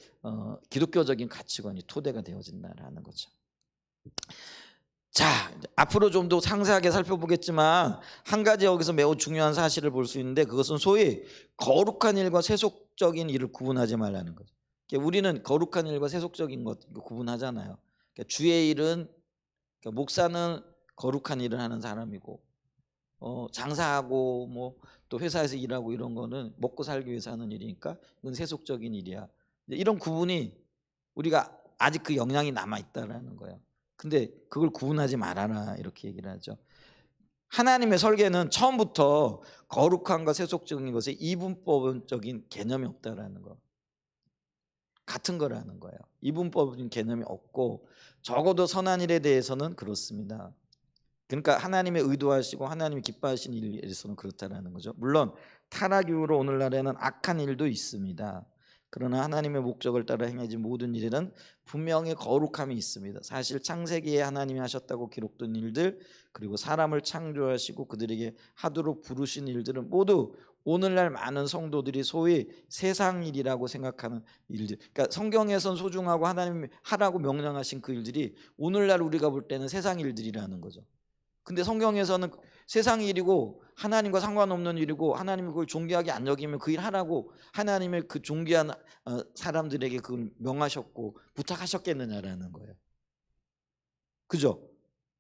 A: 기독교적인 가치관이 토대가 되어진다라는 거죠. 자, 앞으로 좀 더 상세하게 살펴보겠지만 한 가지 여기서 매우 중요한 사실을 볼 수 있는데 그것은 소위 거룩한 일과 세속적인 일을 구분하지 말라는 거죠. 우리는 거룩한 일과 세속적인 것 구분하잖아요. 주의 일은, 목사는 거룩한 일을 하는 사람이고 장사하고 뭐 또 회사에서 일하고 이런 거는 먹고 살기 위해서 하는 일이니까 이건 세속적인 일이야. 이런 구분이 우리가 아직 그 영향이 남아 있다라는 거예요. 근데 그걸 구분하지 말아라 이렇게 얘기를 하죠. 하나님의 설계는 처음부터 거룩함과 세속적인 것에 이분법적인 개념이 없다라는 거. 같은 거라는 거예요. 이분법적인 개념이 없고 적어도 선한 일에 대해서는 그렇습니다. 그러니까 하나님의 의도하시고 하나님이 기뻐하시는 일에서는 그렇다라는 거죠. 물론 타락 이후로 오늘날에는 악한 일도 있습니다. 그러나 하나님의 목적을 따라 행해진 모든 일에는 분명히 거룩함이 있습니다. 사실 창세기에 하나님이 하셨다고 기록된 일들, 그리고 사람을 창조하시고 그들에게 하도록 부르신 일들은 모두 오늘날 많은 성도들이 소위 세상 일이라고 생각하는 일들, 그러니까 성경에선 소중하고 하나님이 하라고 명령하신 그 일들이 오늘날 우리가 볼 때는 세상 일들이라는 거죠. 근데 성경에서는 세상 일이고 하나님과 상관없는 일이고 하나님이 그걸 존귀하게 안 여기면 그 일 하라고 하나님의 그 존귀한 사람들에게 그걸 명하셨고 부탁하셨겠느냐라는 거예요. 그죠?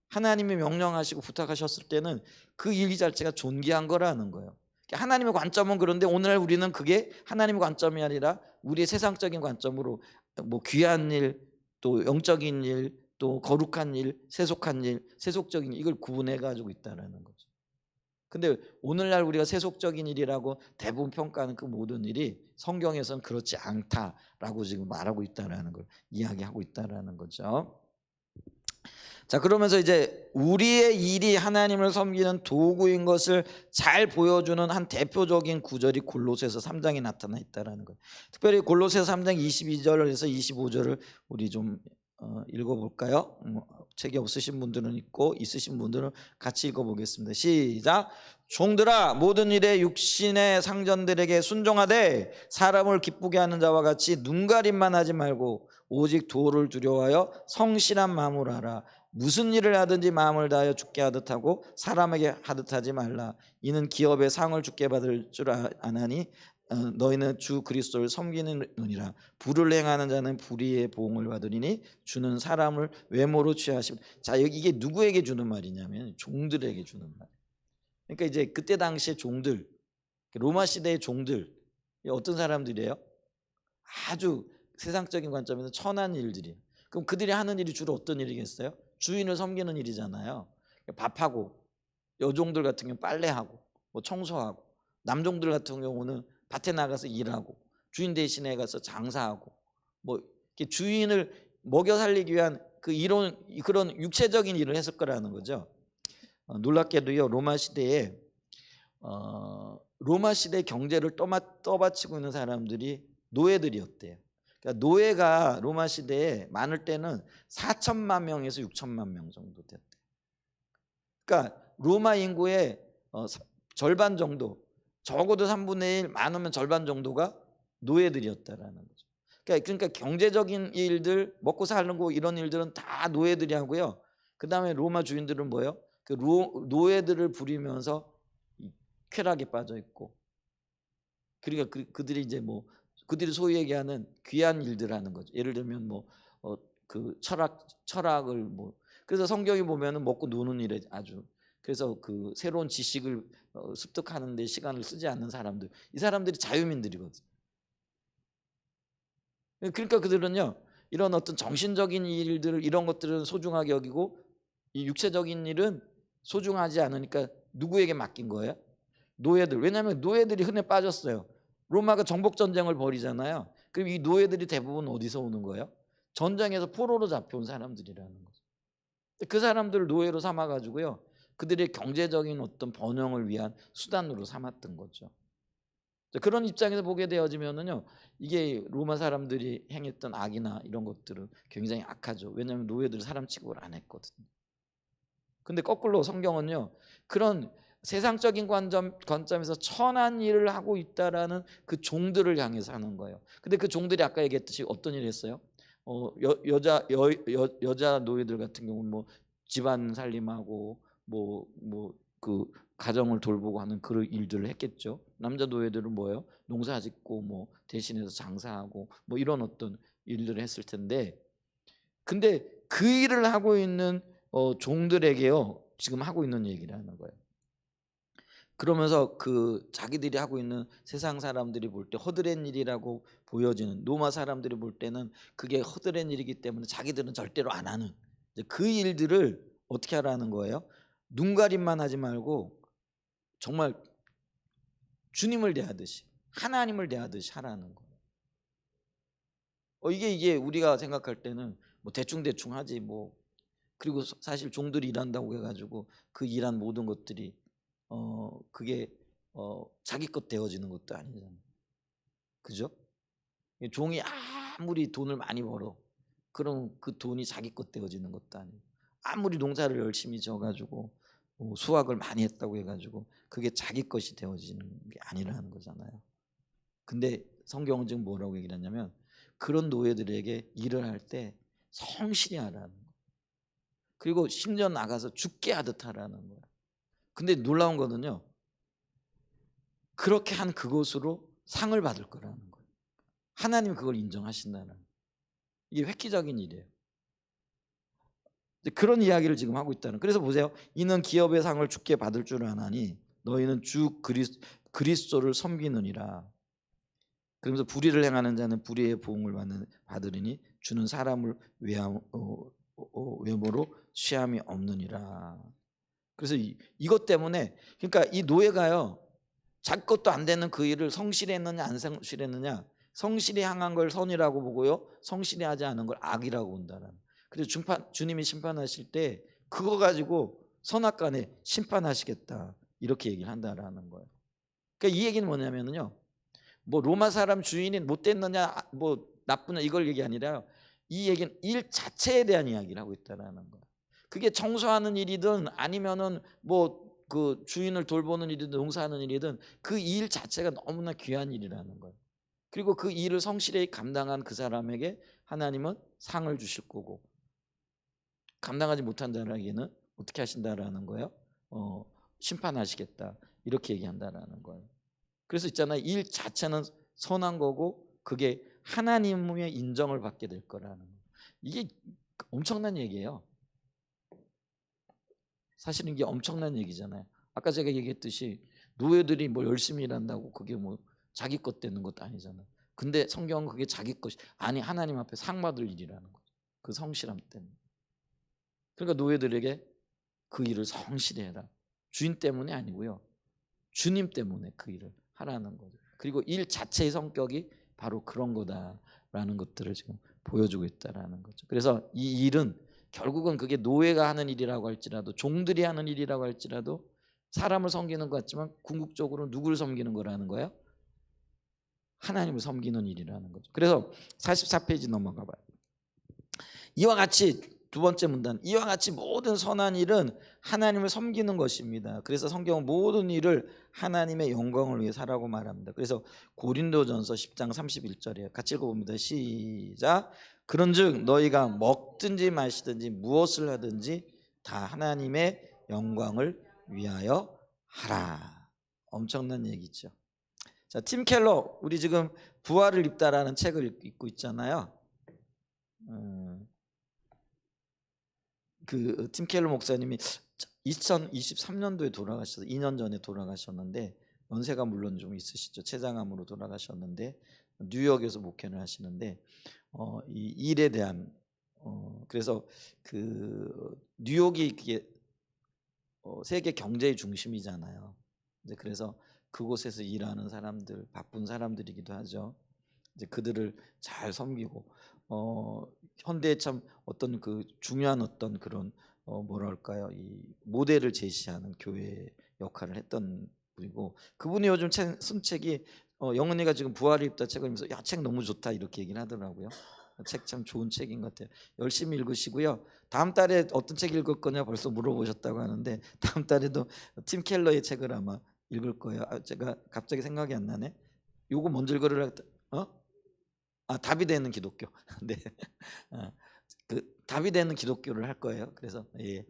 A: 하나님이 명령하시고 부탁하셨을 때는 그 일 자체가 존귀한 거라는 거예요. 하나님의 관점은 그런데 오늘날 우리는 그게 하나님의 관점이 아니라 우리의 세상적인 관점으로 뭐 귀한 일, 또 영적인 일, 또 거룩한 일, 세속한 일, 세속적인 일, 이걸 구분해 가지고 있다라는 거죠. 근데 오늘날 우리가 세속적인 일이라고 대부분 평가하는 그 모든 일이 성경에서는 그렇지 않다라고 지금 말하고 있다라는 걸 이야기하고 있다라는 거죠. 자, 그러면서 이제 우리의 일이 하나님을 섬기는 도구인 것을 잘 보여주는 한 대표적인 구절이 골로새서 3장에 나타나 있다라는 거예요. 특별히 골로새서 3장 22절에서 25절을 우리 좀 읽어볼까요? 책이 없으신 분들은 있고 있으신 분들은 같이 읽어보겠습니다. 시작. 종들아, 모든 일에 육신의 상전들에게 순종하되 사람을 기쁘게 하는 자와 같이 눈가림만 하지 말고 오직 도를 두려워하여 성실한 마음으로 하라. 무슨 일을 하든지 마음을 다하여 주께 하듯 하고 사람에게 하듯 하지 말라. 이는 기업의 상을 주께 받을 줄 아나니 너희는 주 그리스도를 섬기느니라. 불을 행하는 자는 불의의 보응을 받으리니 주는 사람을 외모로 취하심. 자, 여기 이게 누구에게 주는 말이냐면 종들에게 주는 말. 그러니까 이제 그때 당시의 종들, 로마 시대의 종들, 어떤 사람들이에요? 아주 세상적인 관점에서 천한 일들이에요. 그럼 그들이 하는 일이 주로 어떤 일이겠어요? 주인을 섬기는 일이잖아요. 밥하고, 여종들 같은 경우 빨래하고 뭐 청소하고, 남종들 같은 경우는 밭에 나가서 일하고, 주인 대신에 가서 장사하고, 뭐 이렇게 주인을 먹여 살리기 위한 그런 육체적인 일을 했을 거라는 거죠. 놀랍게도요, 로마 시대 경제를 떠받치고 있는 사람들이 노예들이었대요. 그러니까 노예가 로마 시대에 많을 때는 4천만 명에서 6천만 명 정도 됐대요. 그러니까 로마 인구의 절반 정도, 적어도 3분의 1, 많으면 절반 정도가 노예들이었다라는 거죠. 그러니까 경제적인 일들, 먹고 살고 이런 일들은 다 노예들이 하고요. 그 다음에 로마 주인들은 뭐예요? 그 노예들을 부리면서 쾌락에 빠져 있고, 그러니까 그들이 이제 뭐 그들이 소위 얘기하는 귀한 일들 하는 거죠. 예를 들면 뭐 그 철학을 뭐, 그래서 성경이 보면은 먹고 노는 일에 아주, 그래서 그 새로운 지식을 습득하는 데 시간을 쓰지 않는 사람들, 이 사람들이 자유민들이거든. 그러니까 그들은요, 이런 어떤 정신적인 일들, 이런 것들은 소중하게 여기고 이 육체적인 일은 소중하지 않으니까 누구에게 맡긴 거예요? 노예들. 왜냐하면 노예들이 흔해 빠졌어요. 로마가 정복 전쟁을 벌이잖아요. 그럼 이 노예들이 대부분 어디서 오는 거예요? 전쟁에서 포로로 잡혀온 사람들이라는 거죠. 그 사람들을 노예로 삼아 가지고요, 그들의 경제적인 어떤 번영을 위한 수단으로 삼았던 거죠. 그런 입장에서 보게 되어지면은요, 이게 로마 사람들이 행했던 악이나 이런 것들은 굉장히 악하죠. 왜냐하면 노예들 사람 취급을 안 했거든요. 근데 거꾸로 성경은요, 그런 세상적인 관점에서 천한 일을 하고 있다라는 그 종들을 향해서 하는 거예요. 근데 그 종들이 아까 얘기했듯이 어떤 일을 했어요? 여자 노예들 같은 경우는 뭐 집안 살림하고 뭐 그 가정을 돌보고 하는 그런 일들을 했겠죠. 남자 노예들은 뭐예요? 농사짓고 뭐 대신해서 장사하고 뭐 이런 어떤 일들을 했을 텐데, 근데 그 일을 하고 있는 종들에게요, 지금 하고 있는 얘기라는 거예요. 그러면서 그 자기들이 하고 있는 세상 사람들이 볼 때 허드렛 일이라고 보여지는, 로마 사람들이 볼 때는 그게 허드렛 일이기 때문에 자기들은 절대로 안 하는 그 일들을 어떻게 하라는 거예요? 눈가림만 하지 말고 정말 주님을 대하듯이, 하나님을 대하듯이 하라는 거예요. 이게 우리가 생각할 때는 뭐 대충 하지 뭐, 그리고 사실 종들이 일한다고 해가지고 그 일한 모든 것들이 그게 자기 것 되어지는 것도 아니잖아요. 그죠? 종이 아무리 돈을 많이 벌어, 그럼 그 돈이 자기 것 되어지는 것도 아니고, 아무리 농사를 열심히 져가지고 수확을 많이 했다고 해가지고 그게 자기 것이 되어지는 게 아니라는 거잖아요. 근데 성경은 지금 뭐라고 얘기를 하냐면, 그런 노예들에게 일을 할 때 성실히 하라는 거예요. 그리고 심지어 나가서 죽게 하듯 하라는 거예요. 근데 놀라운 거는요, 그렇게 한 그것으로 상을 받을 거라는 거예요. 하나님 그걸 인정하신다는, 이게 획기적인 일이에요. 그런 이야기를 지금 하고 있다는. 그래서 보세요. 이는 기업의 상을 주께 받을 줄 아나니 너희는 주 그리스도를 섬기느니라. 그러면서 불의를 행하는 자는 불의의 보응을 받으리니 주는 사람을 외모로 취함이 없느니라. 그래서 이것 때문에 그러니까 이 노예가요. 자기 것도 안 되는 그 일을 성실히 했느냐 안 성실했느냐, 성실히 향한 걸 선이라고 보고요, 성실히 하지 않은 걸 악이라고 본다는. 그래서 주님이 심판하실 때 그거 가지고 선악간에 심판하시겠다 이렇게 얘기를 한다라는 거예요. 그러니까 이 얘기는 뭐냐면요, 뭐 로마 사람 주인이 못됐느냐 뭐 나쁘냐 이걸 얘기 아니라요, 이 얘기는 일 자체에 대한 이야기를 하고 있다라는 거예요. 그게 청소하는 일이든 아니면은 뭐 그 주인을 돌보는 일이든 농사하는 일이든 그 일 자체가 너무나 귀한 일이라는 거예요. 그리고 그 일을 성실히 감당한 그 사람에게 하나님은 상을 주실 거고, 감당하지 못한 자에게는 어떻게 하신다라는 거예요? 심판하시겠다 이렇게 얘기한다라는 거예요. 그래서 있잖아요, 일 자체는 선한 거고 그게 하나님의 인정을 받게 될 거라는 거예요. 이게 엄청난 얘기예요. 사실은 이게 엄청난 얘기잖아요. 아까 제가 얘기했듯이 노예들이 뭐 열심히 일한다고 그게 뭐 자기 것 되는 것도 아니잖아요. 근데 성경은 그게 자기 것이 아니 하나님 앞에 상 받을 일이라는 거죠. 그 성실함 때문에. 그러니까 노예들에게 그 일을 성실히 해라. 주인 때문이 아니고요, 주님 때문에 그 일을 하라는 거죠. 그리고 일 자체의 성격이 바로 그런 거다라는 것들을 지금 보여주고 있다라는 거죠. 그래서 이 일은 결국은 그게 노예가 하는 일이라고 할지라도 종들이 하는 일이라고 할지라도 사람을 섬기는 것 같지만 궁극적으로 누구를 섬기는 거라는 거예요? 하나님을 섬기는 일이라는 거죠. 그래서 44페이지 넘어가 봐요. 이와 같이 두 번째 문단, 이와 같이 모든 선한 일은 하나님을 섬기는 것입니다. 그래서 성경은 모든 일을 하나님의 영광을 위해 사라고 말합니다. 그래서 고린도전서 10장 31절이에요. 같이 읽어봅니다. 시작. 그런즉 너희가 먹든지 마시든지 무엇을 하든지 다 하나님의 영광을 위하여 하라. 엄청난 얘기죠. 자, 팀 켈러, 우리 지금 부활을 입다라는 책을 읽고 있잖아요. 그 팀 켈러 목사님이 2023년도에 돌아가셔서 2년 전에 돌아가셨는데, 연세가 물론 좀 있으시죠. 췌장암으로 돌아가셨는데 뉴욕에서 목회를 하시는데 이 일에 대한 그래서 그 뉴욕이 그게 세계 경제의 중심이잖아요. 이제 그래서 그곳에서 일하는 사람들, 바쁜 사람들이기도 하죠. 이제 그들을 잘 섬기고 현대에 참 어떤 그 중요한 어떤 그런 뭐랄까요, 이 모델을 제시하는 교회 역할을 했던 분이고, 그분이 요즘 쓴 책이 영은이가 지금 부활을 입다 책을 읽으면서 야, 책 너무 좋다 이렇게 얘기를 하더라고요. 책 참 좋은 책인 것 같아요. 열심히 읽으시고요. 다음 달에 어떤 책 읽을 거냐 벌써 물어보셨다고 하는데, 다음 달에도 팀 켈러의 책을 아마 읽을 거예요. 제가 갑자기 생각이 안 나네. 요거 먼저 읽으라. 답이 되는 기독교. 네. 그 답이 되는 기독교를 할 거예요. 그래서 예,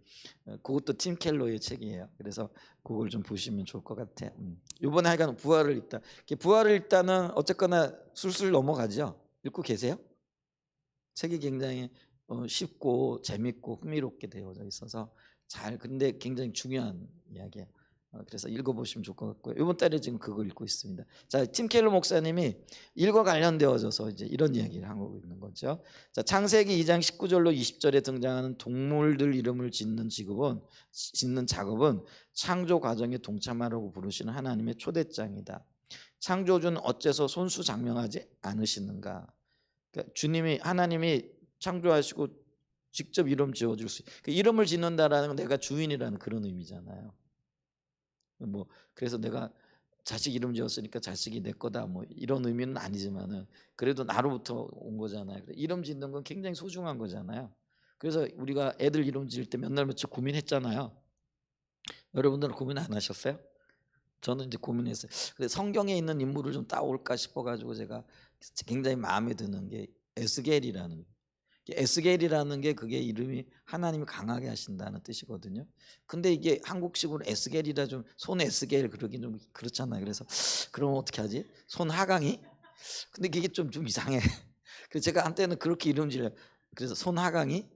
A: 그것도 팀 켈러의 책이에요. 그래서 그걸 좀 보시면 좋을 것 같아요. 이번에 하여간 부활을 읽다. 부활을 읽다는 어쨌거나 술술 넘어가죠. 읽고 계세요? 책이 굉장히 쉽고 재밌고 흥미롭게 되어져 있어서 잘, 근데 굉장히 중요한 이야기예요. 그래서 읽어보시면 좋을 것 같고요. 이번 달에 지금 그걸 읽고 있습니다. 자, 팀 켈러 목사님이 일과 관련되어져서 이제 이런 이야기를 하고 있는 거죠. 자, 창세기 2장 19절로 20절에 등장하는 동물들 이름을 짓는 작업은 창조 과정에 동참하라고 부르시는 하나님의 초대장이다. 창조주는 어째서 손수장명하지 않으시는가? 그러니까 하나님이 창조하시고 직접 이름 지어줄 수, 그 이름을 짓는다라는 건 내가 주인이라는 그런 의미잖아요. 뭐 그래서 내가 자식 이름 지었으니까 자식이 내 거다 뭐 이런 의미는 아니지만은 그래도 나로부터 온 거잖아요. 이름 짓는 건 굉장히 소중한 거잖아요. 그래서 우리가 애들 이름 지을 때 몇 날 며칠 고민했잖아요. 여러분들은 고민 안 하셨어요? 저는 이제 고민했어요. 근데 성경에 있는 인물을 좀 따올까 싶어가지고 제가 굉장히 마음에 드는 게 에스겔이라는, 에스겔이라는 게 그게 이름이 하나님이 강하게 하신다는 뜻이거든요. 근데 이게 한국식으로 에스겔이라 좀 손 에스겔 그러긴 좀 그렇잖아요. 그래서 그럼 어떻게 하지? 손 하강이? 근데 그게 좀 이상해. 그래서 제가 한때는 그렇게 이름 지어요. 그래서 손 하강이,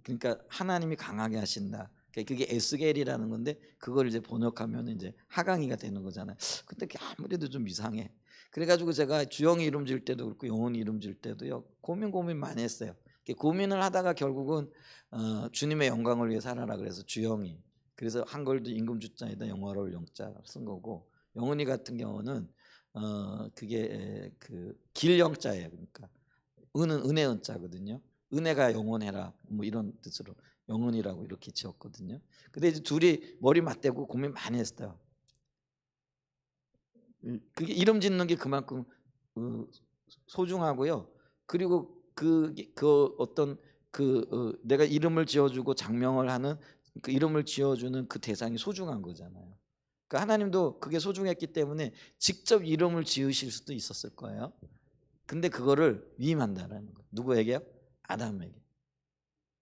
A: 그러니까 하나님이 강하게 하신다. 그게 에스겔이라는 건데 그걸 이제 번역하면 이제 하강이가 되는 거잖아요. 근데 그게 아무래도 좀 이상해. 그래가지고 제가 주영이 이름 지을 때도 그렇고 영훈이 이름 지을 때도요, 고민 많이 했어요. 고민을 하다가 결국은 주님의 영광을 위해 살아라 그래서 주영이, 그래서 한글도 임금주자에다 영화로울 영자 쓴 거고, 영은이 같은 경우는 그게 그 길영자예요. 그러니까 은은 은혜 은자거든요. 은혜가 영원해라 뭐 이런 뜻으로 영은이라고 이렇게 지었거든요. 근데 이제 둘이 머리 맞대고 고민 많이 했어요. 그게 이름 짓는 게 그만큼 소중하고요. 그리고 그 어떤 내가 이름을 지어주고 장명을 하는 그 이름을 지어주는 그 대상이 소중한 거잖아요. 그러니까 하나님도 그게 소중했기 때문에 직접 이름을 지으실 수도 있었을 거예요. 근데 그거를 위임한다라는 거예요. 누구에게요? 아담에게.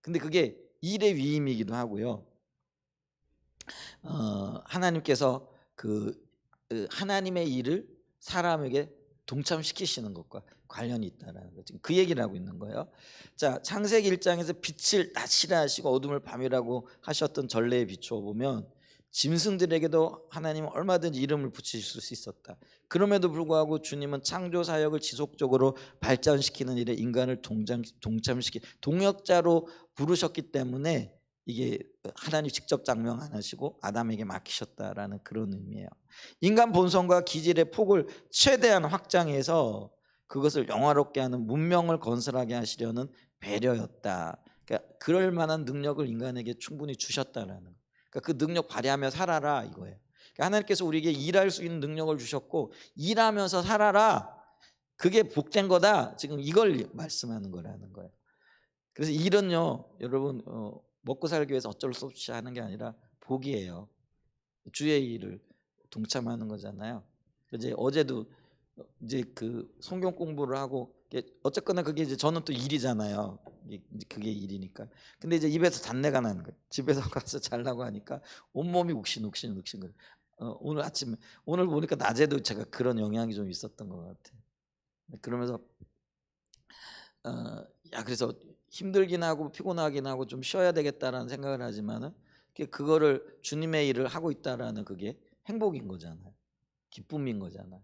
A: 근데 그게 일의 위임이기도 하고요. 하나님께서 하나님의 일을 사람에게 동참시키시는 것과 관련이 있다라는 거죠. 그 얘기를 하고 있는 거예요. 자, 창세기 1장에서 빛을 낮이라 하시고 어둠을 밤이라고 하셨던 전례에 비추어 보면 짐승들에게도 하나님은 얼마든지 이름을 붙이실 수 있었다. 그럼에도 불구하고 주님은 창조 사역을 지속적으로 발전시키는 일에 인간을 동참시키 동역자로 부르셨기 때문에 이게 하나님 직접 장명 안 하시고 아담에게 맡기셨다라는 그런 의미예요. 인간 본성과 기질의 폭을 최대한 확장해서 그것을 영화롭게 하는 문명을 건설하게 하시려는 배려였다. 그러니까 그럴 만한 능력을 인간에게 충분히 주셨다라는 거예요. 그러니까 그 능력 발휘하며 살아라 이거예요. 그러니까 하나님께서 우리에게 일할 수 있는 능력을 주셨고 일하면서 살아라. 그게 복된 거다. 지금 이걸 말씀하는 거라는 거예요. 그래서 일은요, 여러분 먹고 살기 위해서 어쩔 수 없이 하는 게 아니라 복이에요. 주의 일을 동참하는 거잖아요. 이제 어제도 이제 그 성경 공부를 하고 어쨌거나 그게 이제 저는 또 일이잖아요. 그게 일이니까. 근데 이제 입에서 단내가 나는 거예요. 집에서 가서 자려고 하니까 온몸이 욱신욱신 거예요. 오늘 아침에 오늘 보니까 낮에도 제가 그런 영향이 좀 있었던 것 같아요. 그러면서 야 그래서 힘들긴 하고 피곤하긴 하고 좀 쉬어야 되겠다라는 생각을 하지만은 그거를 주님의 일을 하고 있다라는 그게 행복인 거잖아요. 기쁨인 거잖아요.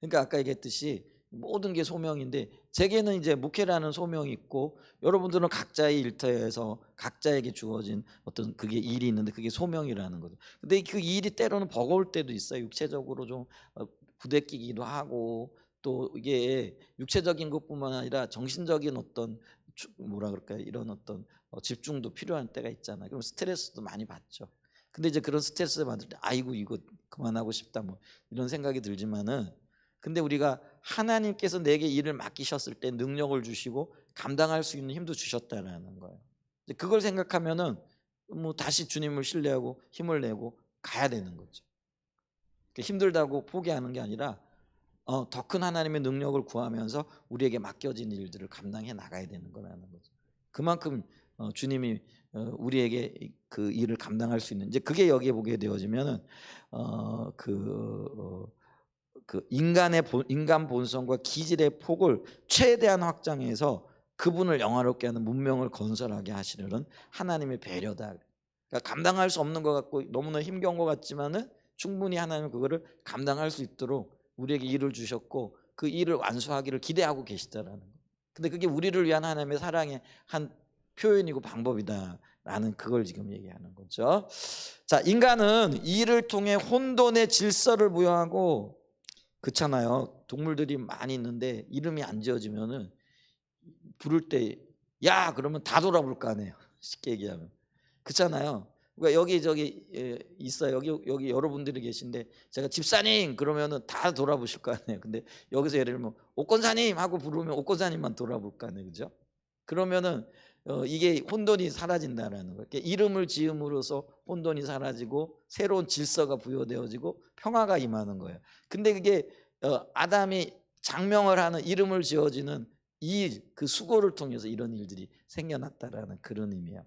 A: 그러니까 아까 얘기했듯이 모든 게 소명인데 제게는 이제 목회라는 소명이 있고 여러분들은 각자의 일터에서 각자에게 주어진 어떤 그게 일이 있는데 그게 소명이라는 거죠. 근데 그 일이 때로는 버거울 때도 있어요. 육체적으로 좀 부대끼기도 하고 또 이게 육체적인 것뿐만 아니라 정신적인 어떤 뭐라 그럴까요? 이런 어떤 집중도 필요한 때가 있잖아요. 그럼 스트레스도 많이 받죠. 근데 이제 그런 스트레스 받을 때 아이고 이거 그만하고 싶다 뭐 이런 생각이 들지만은 근데 우리가 하나님께서 내게 일을 맡기셨을 때 능력을 주시고 감당할 수 있는 힘도 주셨다라는 거예요. 그걸 생각하면은 뭐 다시 주님을 신뢰하고 힘을 내고 가야 되는 거죠. 힘들다고 포기하는 게 아니라 더 큰 하나님의 능력을 구하면서 우리에게 맡겨진 일들을 감당해 나가야 되는 거라는 거죠. 그만큼 주님이 우리에게 그 일을 감당할 수 있는 이제 그게 여기에 보게 되어지면은 그 인간 본성과 기질의 폭을 최대한 확장해서 그분을 영화롭게 하는 문명을 건설하게 하시려는 하나님의 배려다. 그러니까 감당할 수 없는 것 같고 너무나 힘겨운 것 같지만은 충분히 하나님은 그거를 감당할 수 있도록 우리에게 일을 주셨고 그 일을 완수하기를 기대하고 계시다라는 거. 근데 그게 우리를 위한 하나님의 사랑의 한 표현이고 방법이다라는 그걸 지금 얘기하는 거죠. 자, 인간은 일을 통해 혼돈의 질서를 부여하고 그렇잖아요. 동물들이 많이 있는데 이름이 안 지어지면은 부를 때 야 그러면 다 돌아볼 거 아니에요. 쉽게 얘기하면 그렇잖아요. 그러니까 여기 저기 있어요. 여기 여러분들이 계신데 제가 집사님 그러면은 다 돌아보실 거 아니에요. 근데 여기서 예를 들면 옥권사님 하고 부르면 옥권사님만 돌아볼 거 아니에요, 그죠? 그러면은 이게 혼돈이 사라진다라는 거예요. 이름을 지음으로써 혼돈이 사라지고 새로운 질서가 부여되어지고 평화가 임하는 거예요. 근데 그게 아담이 장명을 하는 이름을 지어지는 이 그 수고를 통해서 이런 일들이 생겨났다라는 그런 의미야.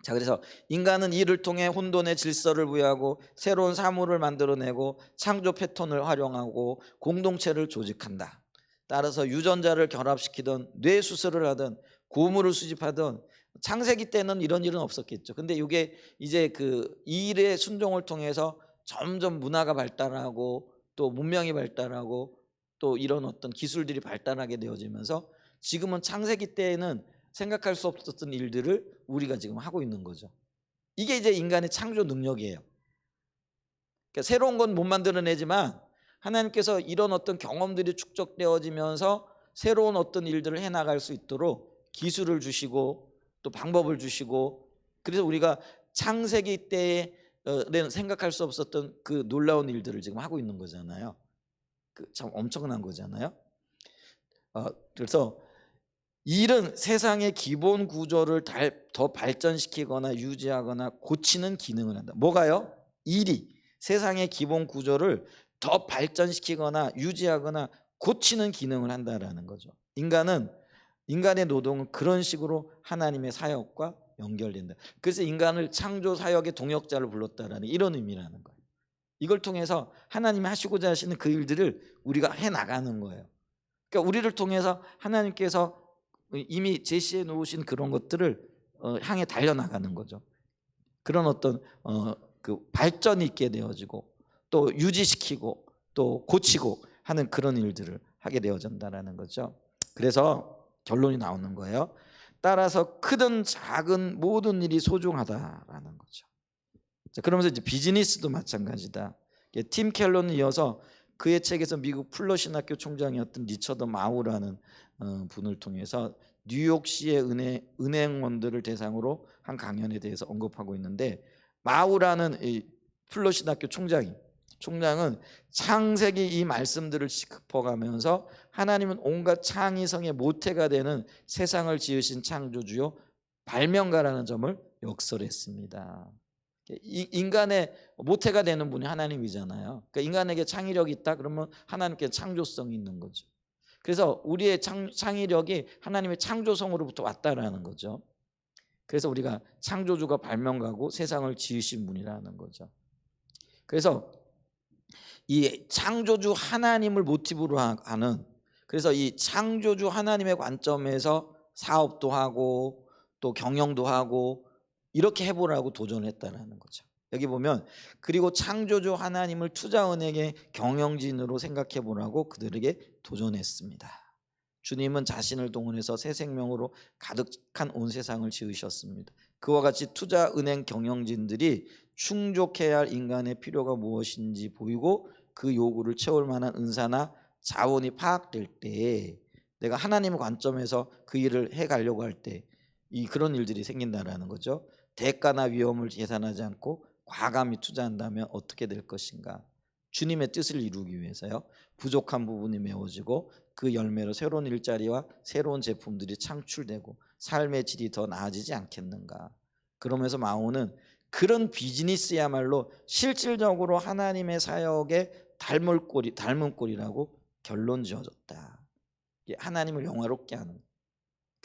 A: 자, 그래서 인간은 이를 통해 혼돈의 질서를 부여하고 새로운 사물을 만들어내고 창조 패턴을 활용하고 공동체를 조직한다. 따라서 유전자를 결합시키던 뇌 수술을 하던 고물을 수집하던 창세기 때는 이런 일은 없었겠죠. 근데 이게 이제 그 일의 순종을 통해서 점점 문화가 발달하고 또 문명이 발달하고 또 이런 어떤 기술들이 발달하게 되어지면서 지금은 창세기 때에는 생각할 수 없었던 일들을 우리가 지금 하고 있는 거죠. 이게 이제 인간의 창조 능력이에요. 그러니까 새로운 건 못 만들어내지만 하나님께서 이런 어떤 경험들이 축적되어지면서 새로운 어떤 일들을 해나갈 수 있도록 기술을 주시고 또 방법을 주시고, 그래서 우리가 창세기 때에는 생각할 수 없었던 그 놀라운 일들을 지금 하고 있는 거잖아요. 그 참 엄청난 거잖아요. 그래서 일은 세상의 기본 구조를 더 발전시키거나 유지하거나 고치는 기능을 한다. 뭐가요? 일이 세상의 기본 구조를 더 발전시키거나 유지하거나 고치는 기능을 한다라는 거죠. 인간의 노동은 그런 식으로 하나님의 사역과 연결된다. 그래서 인간을 창조 사역의 동역자를 불렀다라는 이런 의미라는 거예요. 이걸 통해서 하나님이 하시고자 하시는 그 일들을 우리가 해 나가는 거예요. 그러니까 우리를 통해서 하나님께서 이미 제시해 놓으신 그런 것들을 향해 달려나가는 거죠. 그런 어떤 그 발전이 있게 되어지고 또 유지시키고 또 고치고 하는 그런 일들을 하게 되어진다라는 거죠. 그래서 결론이 나오는 거예요. 따라서 크든 작은 모든 일이 소중하다라는 거죠. 자, 그러면서 이제 비즈니스도 마찬가지다. 팀 켈런을 이어서 그의 책에서 미국 플러 신학교 총장이었던 리처드 마우라는 분을 통해서 뉴욕시의 은행원들을 대상으로 한 강연에 대해서 언급하고 있는데, 마우라는 이 플러 신학교 총장은 창세기 이 말씀들을 짚어가면서 하나님은 온갖 창의성의 모태가 되는 세상을 지으신 창조주요 발명가라는 점을 역설했습니다. 인간의 모태가 되는 분이 하나님이잖아요. 그러니까 인간에게 창의력이 있다 그러면 하나님께 창조성이 있는 거죠. 그래서 우리의 창의력이 하나님의 창조성으로부터 왔다라는 거죠. 그래서 우리가 창조주가 발명가고 세상을 지으신 분이라는 거죠. 그래서 이 창조주 하나님을 모티브로 하는, 그래서 이 창조주 하나님의 관점에서 사업도 하고 또 경영도 하고 이렇게 해보라고 도전했다라는 거죠. 여기 보면 그리고 창조주 하나님을 투자은행의 경영진으로 생각해보라고 그들에게 도전했습니다. 주님은 자신을 동원해서 새 생명으로 가득한 온 세상을 지으셨습니다. 그와 같이 투자은행 경영진들이 충족해야 할 인간의 필요가 무엇인지 보이고 그 요구를 채울 만한 은사나 자원이 파악될 때, 내가 하나님의 관점에서 그 일을 해가려고 할 때 그런 일들이 생긴다라는 거죠. 대가나 위험을 계산하지 않고 과감히 투자한다면 어떻게 될 것인가? 주님의 뜻을 이루기 위해서요. 부족한 부분이 메워지고 그 열매로 새로운 일자리와 새로운 제품들이 창출되고 삶의 질이 더 나아지지 않겠는가? 그러면서 마오는 그런 비즈니스야말로 실질적으로 하나님의 사역에 닮은 꼴이라고 결론 지어줬다. 하나님을 영화롭게 하는.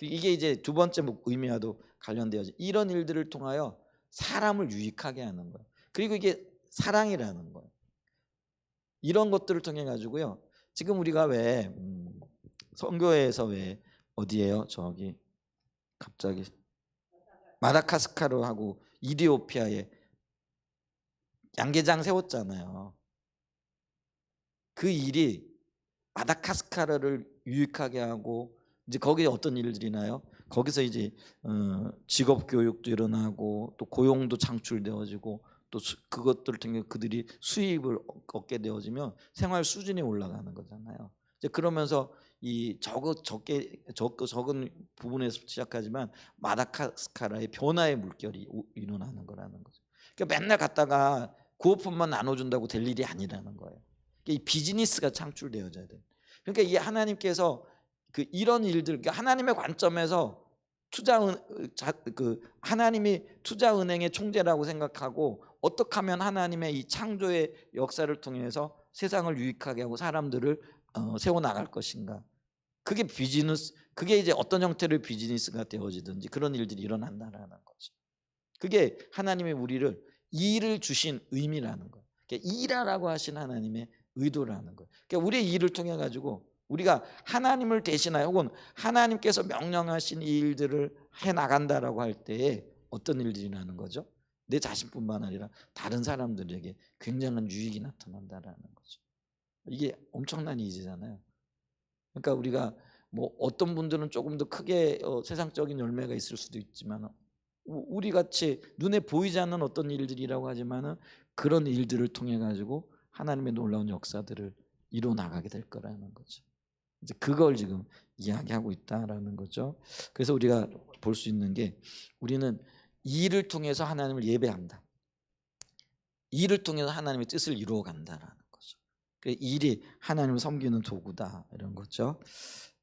A: 이게 이제 두 번째 의미와도 관련되어져. 이런 일들을 통하여 사람을 유익하게 하는 거예요. 그리고 이게 사랑이라는 거예요. 이런 것들을 통해 가지고요. 지금 우리가 왜 선교회에서 왜 어디예요? 저기 갑자기 마다가스카르하고 이디오피아에 양계장 세웠잖아요. 그 일이 마다가스카르를 유익하게 하고, 이제 거기에 어떤 일들이 나요? 거기서 이제 직업 교육도 일어나고 또 고용도 창출되어지고 또 그것들을 통해 그들이 수입을 얻게 되어지면 생활 수준이 올라가는 거잖아요. 이제 그러면서 이 적은 부분에서 시작하지만 마다가스카르의 변화의 물결이 일어나는 거라는 거죠. 그러니까 맨날 갔다가 구호품만 나눠준다고 될 일이 아니라는 거예요. 이 비즈니스가 창출되어져야 돼요. 그러니까 이 하나님께서 이런 일들, 그러니까 하나님의 관점에서 하나님이 투자은행의 총재라고 생각하고 어떻게 하면 하나님의 이 창조의 역사를 통해서 세상을 유익하게 하고 사람들을 세워 나갈 것인가? 그게 비즈니스, 그게 이제 어떤 형태의 비즈니스가 되어지든지 그런 일들이 일어난다라는 거죠. 그게 하나님의 우리를 일을 주신 의미라는 거예요. 그러니까 일하라고 하신 하나님의 의도라는 거예요. 그러니까 우리의 일을 통해 가지고 우리가 하나님을 대신하여 혹은 하나님께서 명령하신 이 일들을 해 나간다라고 할 때에 어떤 일들이 나는 거죠? 내 자신뿐만 아니라 다른 사람들에게 굉장한 유익이 나타난다라는 거죠. 이게 엄청난 일이잖아요. 그러니까 우리가 뭐 어떤 분들은 조금 더 크게 세상적인 열매가 있을 수도 있지만 우리 같이 눈에 보이지 않는 어떤 일들이라고 하지만은 그런 일들을 통해 가지고 하나님의 놀라운 역사들을 이루어 나가게 될 거라는 거죠. 이제 그걸 지금 이야기하고 있다라는 거죠. 그래서 우리가 볼 수 있는 게 우리는 이 일을 통해서 하나님을 예배한다. 이 일을 통해서 하나님의 뜻을 이루어 간다라는 거죠. 그 일이 하나님을 섬기는 도구다 이런 거죠.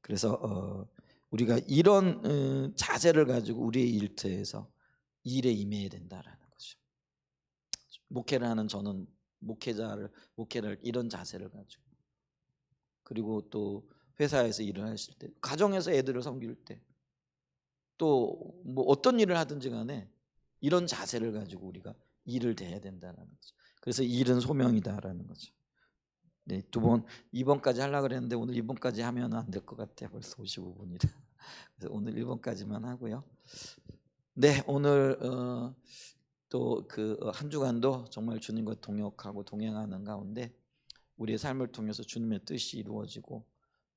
A: 그래서 우리가 이런 자세를 가지고 우리의 일터에서 일에 임해야 된다라는 거죠. 목회를 하는 저는 목회를 이런 자세를 가지고, 그리고 또 회사에서 일을 하실 때, 가정에서 애들을 섬길 때, 또 뭐 어떤 일을 하든지 간에 이런 자세를 가지고 우리가 일을 대해야 된다는 거죠. 그래서 일은 소명이다라는 거죠. 네, 2번까지 하려고 그랬는데 오늘 1번까지 하면 안 될 것 같아요. 벌써 55분이라. 그래서 오늘 1번까지만 하고요. 네, 오늘 또 그 한 주간도 정말 주님과 동역하고 동행하는 가운데 우리의 삶을 통해서 주님의 뜻이 이루어지고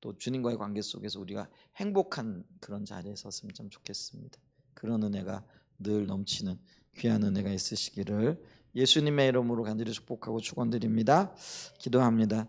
A: 또 주님과의 관계 속에서 우리가 행복한 그런 자리에 섰으면 참 좋겠습니다. 그런 은혜가 늘 넘치는 귀한 은혜가 있으시기를 예수님의 이름으로 간절히 축복하고 축원드립니다. 기도합니다.